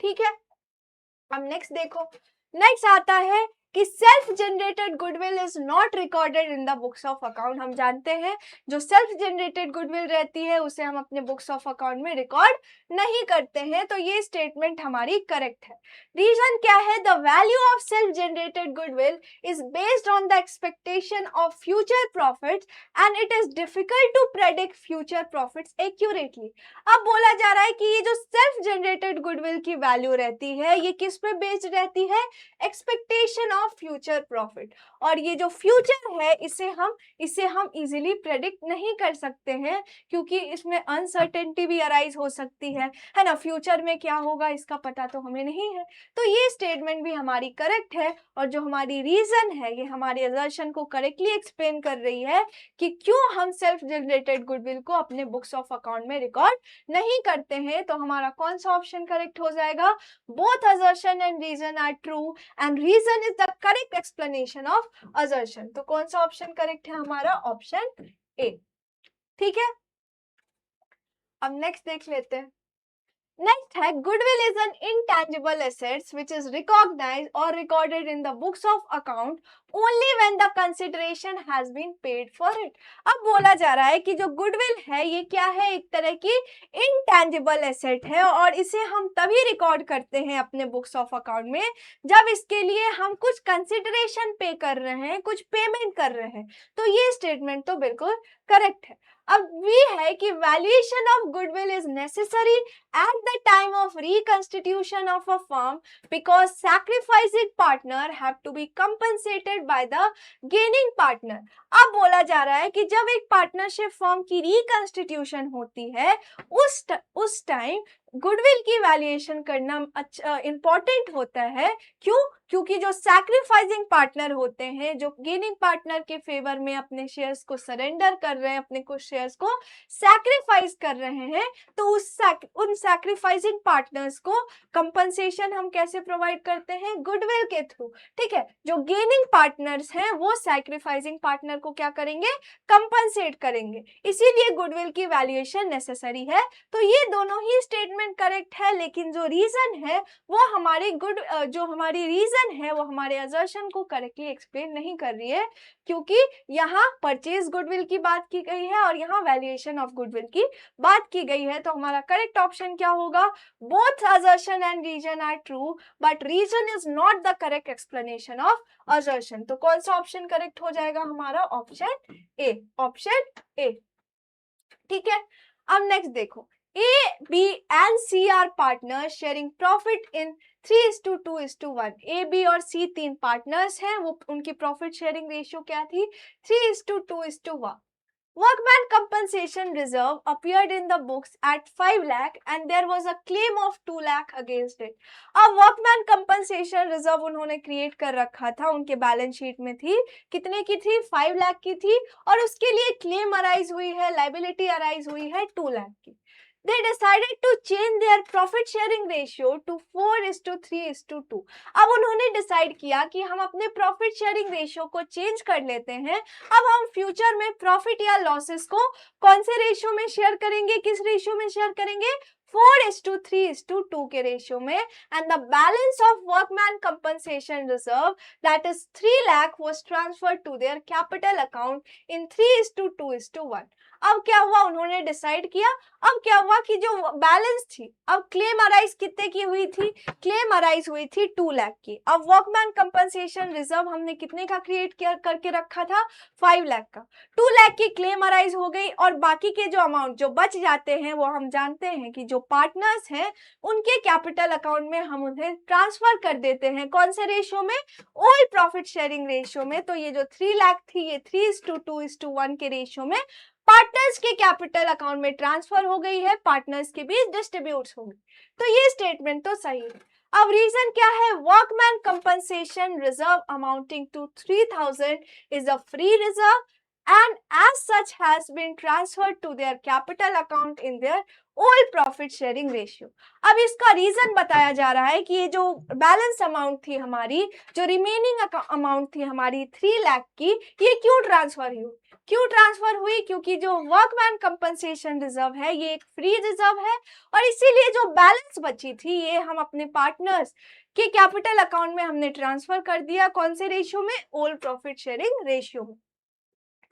ठीक है, अब नेक्स्ट देखो, नेक्स्ट आता है कि self generated goodwill is not recorded in the books of account. हम जानते हैं जो सेल्फ जनरेटेड गुडविल रहती है उसे हम अपने बुक्स ऑफ अकाउंट में रिकॉर्ड नहीं करते हैं। तो ये स्टेटमेंट हमारी करेक्ट है। रीजन क्या है, the value of self generated goodwill is based on the expectation of future profits and it is difficult to predict future profits accurately. अब बोला जा रहा है कि ये जो सेल्फ जनरेटेड गुडविल की वैल्यू रहती है ये किस पे बेस्ड रहती है, एक्सपेक्टेशन ऑफ फ्यूचर प्रॉफिट। और ये जो फ्यूचर है इसे हम इजीली प्रेडिक्ट नहीं कर सकते हैं क्योंकि इसमें अनसर्टेनिटी भी अराइज हो सकती है ना, फ्यूचर में क्या होगा इसका पता तो हमें नहीं है। तो ये स्टेटमेंट भी हमारी करेक्ट है और जो हमारी रीजन है ये हमारे असर्शन को करेक्टली एक्सप्लेन कर रही है कि क्यों हम सेल्फ जनरेटेड गुडविल को अपने बुक्स ऑफ अकाउंट में रिकॉर्ड नहीं करते हैं। तो हमारा कौन सा ऑप्शन करेक्ट हो जाएगा, both assertion and reason are true and reason is the correct explanation of assertion. तो कौन सा ऑप्शन करेक्ट है हमारा, ऑप्शन ए। ठीक है, अब नेक्स्ट देख लेते हैं। नेक्स्ट है, goodwill is an intangible assets which is recognised और recorded in the books of account only when the consideration has been paid for it. अब बोला जा रहा है कि जो गुडविल है ये क्या है, एक तरह की इंटेंजिबल एसेट है और इसे हम तभी रिकॉर्ड करते हैं अपने बुक्स ऑफ अकाउंट में जब इसके लिए हम कुछ कंसिडरेशन पे कर रहे हैं, कुछ पेमेंट कर रहे हैं। तो ये स्टेटमेंट तो बिल्कुल करेक्ट है। अब भी है कि valuation of goodwill is necessary at the time of reconstitution of a firm because sacrificing partner have to be compensated by the gaining partner। अब बोला जा रहा है कि जब एक पार्टनरशिप फर्म की रिकंस्टिट्यूशन होती है उस टाइम गुडविल की वैल्यूएशन करना अच्छा इंपॉर्टेंट होता है। क्यों? क्योंकि जो सैक्रिफाइसिंग पार्टनर होते हैं, जो गेनिंग पार्टनर के फेवर में अपने शेयर्स को सरेंडर कर रहे हैं, अपने कुछ शेयर्स को सैक्रिफाइस कर रहे हैं, तो उन सैक्रिफाइसिंग पार्टनर्स को कंपनसेशन हम कैसे प्रोवाइड करते हैं? गुडविल के थ्रू। ठीक है, जो गेनिंग पार्टनर्स हैं वो सैक्रिफाइसिंग पार्टनर को क्या करेंगे? कंपनसेट करेंगे। इसीलिए गुडविल की वैल्यूएशन नेसेसरी है। तो ये दोनों ही स्टेटमेंट करेक्ट है, लेकिन जो रीजन है वो हमारी जो हमारी रीजन है वो हमारे असर्शन को करेक्टली एक्सप्लेन नहीं कर रही है, क्योंकि यहाँ परचेज गुडविल की बात की गई है और यहाँ वैल्यूएशन ऑफ गुडविल की बात की गई है। तो हमारा करेक्ट ऑप्शन क्या होगा? Both assertion and reason are true, but reason is not the correct explanation of assertion. तो कौन सा ऑप्शन करेक्ट हो जाएगा हमारा? Option A, option A. ठीक है, अब नेक्स्ट देखो, A, B and C are partners sharing profit in 3:2:1। A, B और C तीन पार्टनर्स हैं, वो उनकी प्रॉफिट शेयरिंग रेशियो क्या थी? 3:2:1। Workman compensation reserve appeared in the books at 5 lakh and there was a claim of 2 lakh against it। अब workman compensation reserve उन्होंने create कर रखा था, उनके बैलेंस शीट में थी, कितने की थी? 5 लाख की थी, और उसके लिए क्लेम अराइज हुई है, लाइबिलिटी अराइज हुई है 2 लाख की। They decided to change their profit sharing ratio to 4:3:2। अब उन्होंने डिसाइड किया कि हम अपने प्रॉफिट शेयरिंग रेशियो को चेंज कर लेते हैं। अब हम फ्यूचर में प्रॉफिट या लॉसेस को कौन से रेशियो में शेयर करेंगे? किस रेशियो में शेयर करेंगे? 4:3:2 के रेशियो में। And the balance of workman compensation reserve that is 3 lakh was transferred to their capital account in 3:2:1। अब क्या हुआ? उन्होंने डिसाइड किया, अब क्या हुआ कि जो बैलेंस थी, अब क्लेम अराइज कितने की हुई थी? क्लेम अराइज हुई थी 2 लाख की। अब वर्कमैन कंपनसेशन रिजर्व हमने कितने का क्रिएट करके रखा था? 5 लाख का। 2 लाख की क्लेम अराइज हो गई, और बाकी के जो अमाउंट जो बच जाते हैं वो हम जानते हैं कि जो पार्टनर्स हैं उनके कैपिटल अकाउंट में हम उन्हें ट्रांसफर कर देते हैं। कौन से रेशियो में? ऑल प्रॉफिट शेयरिंग रेशियो में। तो ये जो 3 लाख थी ये 3:2:1 के रेशियो में पार्टनर्स के कैपिटल अकाउंट में ट्रांसफर हो गई है, पार्टनर्स के बीच डिस्ट्रीब्यूट हो गई। तो ये स्टेटमेंट तो सही है। अब रीजन क्या है? Workman compensation reserve amounting to 3000 is a free reserve and as such has been transferred to their capital account in their all profit sharing ratio। अब इसका रीजन बताया जा रहा है कि ये जो बैलेंस अमाउंट थी हमारी, जो रिमेनिंग अमाउंट थी हमारी 3 लाख की, ये क्यों ट्रांसफर हुई? क्यों ट्रांसफर हुई? क्योंकि जो वर्कमैन कंपनसेशन रिजर्व है ये एक फ्री रिजर्व है, और इसीलिए जो बैलेंस बची थी ये हम अपने पार्टनर्स के कैपिटल अकाउंट में हमने ट्रांसफर कर दिया। कौन से रेशियो में? ऑल प्रॉफिट शेयरिंग रेशियो में।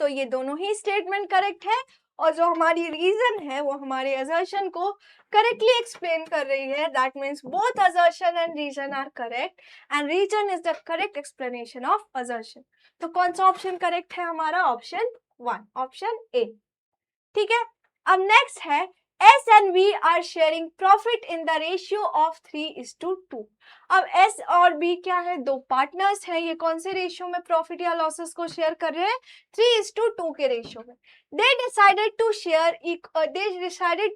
तो ये दोनों ही स्टेटमेंट करेक्ट है, और जो हमारी रीजन है वो हमारे असर्शन को करेक्टली एक्सप्लेन कर रही है। That means both assertion and reason are correct, and reason is the correct explanation of assertion. तो कौन सा ऑप्शन करेक्ट है हमारा? Option 1, option A. ठीक है, अब नेक्स्ट है S and V are sharing profit in the ratio of 3:2। अब S और B क्या है? दो पार्टनर्स हैं, ये कौन से रेशियो में प्रॉफिट या लॉसेस को शेयर कर रहे हैं? 3:2 के रेशियो में। They decided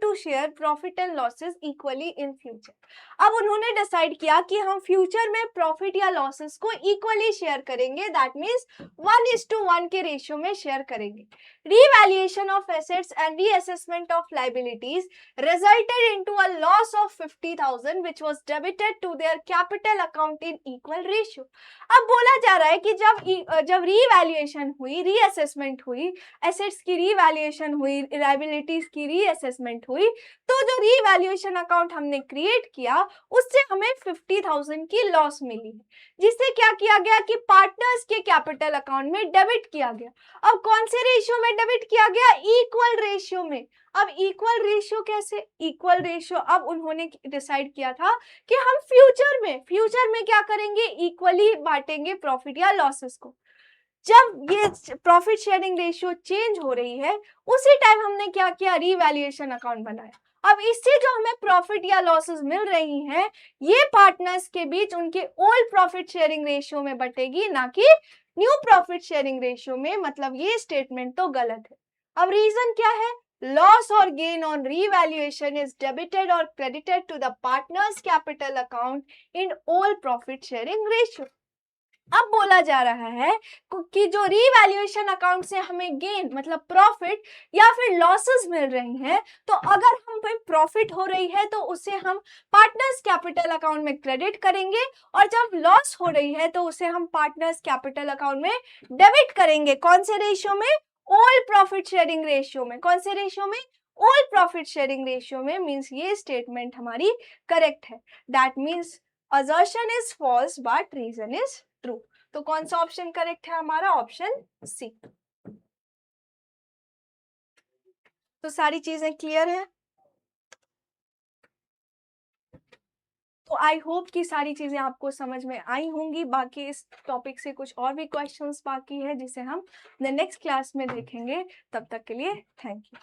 to share profit and losses equally in future। अब उन्होंने डिसाइड किया कि हम फ्यूचर में प्रॉफिट या लॉसेस को इक्वली शेयर करेंगे, दैट मीन्स 1:1 के रेशियो में शेयर करेंगे। Revaluation of assets and reassessment of liabilities resulted into a loss of 50,000 which was debited to their capital account in equal ratio। अब बोला जा रहा है कि जब रीवैल्यूएशन हुई, रीअसेसमेंट हुई, एसेट्स की रीवैल्यूएशन हुई, लायबिलिटीज की रीअसेसमेंट हुई, तो जो रीवैल्यूएशन अकाउंट हमने क्रिएट किया उससे हमें 50,000 की लॉस मिली है, जिससे क्या किया गया कि पार्टनर्स के कैपिटल अकाउंट में डेबिट किया गया। अब कौन से रेशियो में डेबिट किया गया? इक्वल रेशियो में। अब इक्वल रेशियो कैसे? इक्वल रेशियो अब उन्होंने डिसाइड किया था कि हम फ्यूचर में क्या करेंगे? इक्वली बांटेंगे प्रॉफिट या लॉसेस को। जब ये प्रॉफिट शेयरिंग रेशियो चेंज हो रही है उसी टाइम हमने क्या किया? रीवैल्यूएशन अकाउंट बनाया। अब इससे जो हमें प्रॉफिट या लॉसेस मिल रही हैं ये पार्टनर्स के बीच उनके ओल्ड प्रॉफिट शेयरिंग रेशियो में बटेगी, ना कि न्यू प्रॉफिट शेयरिंग रेशियो में। मतलब ये स्टेटमेंट तो गलत है। अब रीजन क्या है? loss or gain on revaluation is debited or credited to the partner's capital account in all profit sharing ratio. अब बोला जा रहा है कि जो रीवैल्यूएशन अकाउंट से हमें गेन मतलब प्रॉफिट या फिर लॉसेस मिल रही हैं, तो अगर हम पे प्रॉफिट हो रही है तो उसे हम पार्टनर्स कैपिटल अकाउंट में क्रेडिट करेंगे, और जब लॉस हो रही है तो उसे हम पार्टनर्स कैपिटल अकाउंट में डेबिट करेंगे. कौन से रेशियो में? ऑल प्रॉफिट शेयरिंग रेशियो में. कौन से रेशियो में? ऑल प्रॉफिट शेयरिंग रेशियो में. मीन्स ये स्टेटमेंट हमारी करेक्ट है. That means assertion is false but reason is true. तो कौन सा ऑप्शन करेक्ट है हमारा? Option C. तो सारी चीजें क्लियर है. तो आई होप कि सारी चीजें आपको समझ में आई होंगी. बाकी इस टॉपिक से कुछ और भी क्वेश्चंस बाकी है जिसे हम नेक्स्ट क्लास में देखेंगे. तब तक के लिए थैंक यू.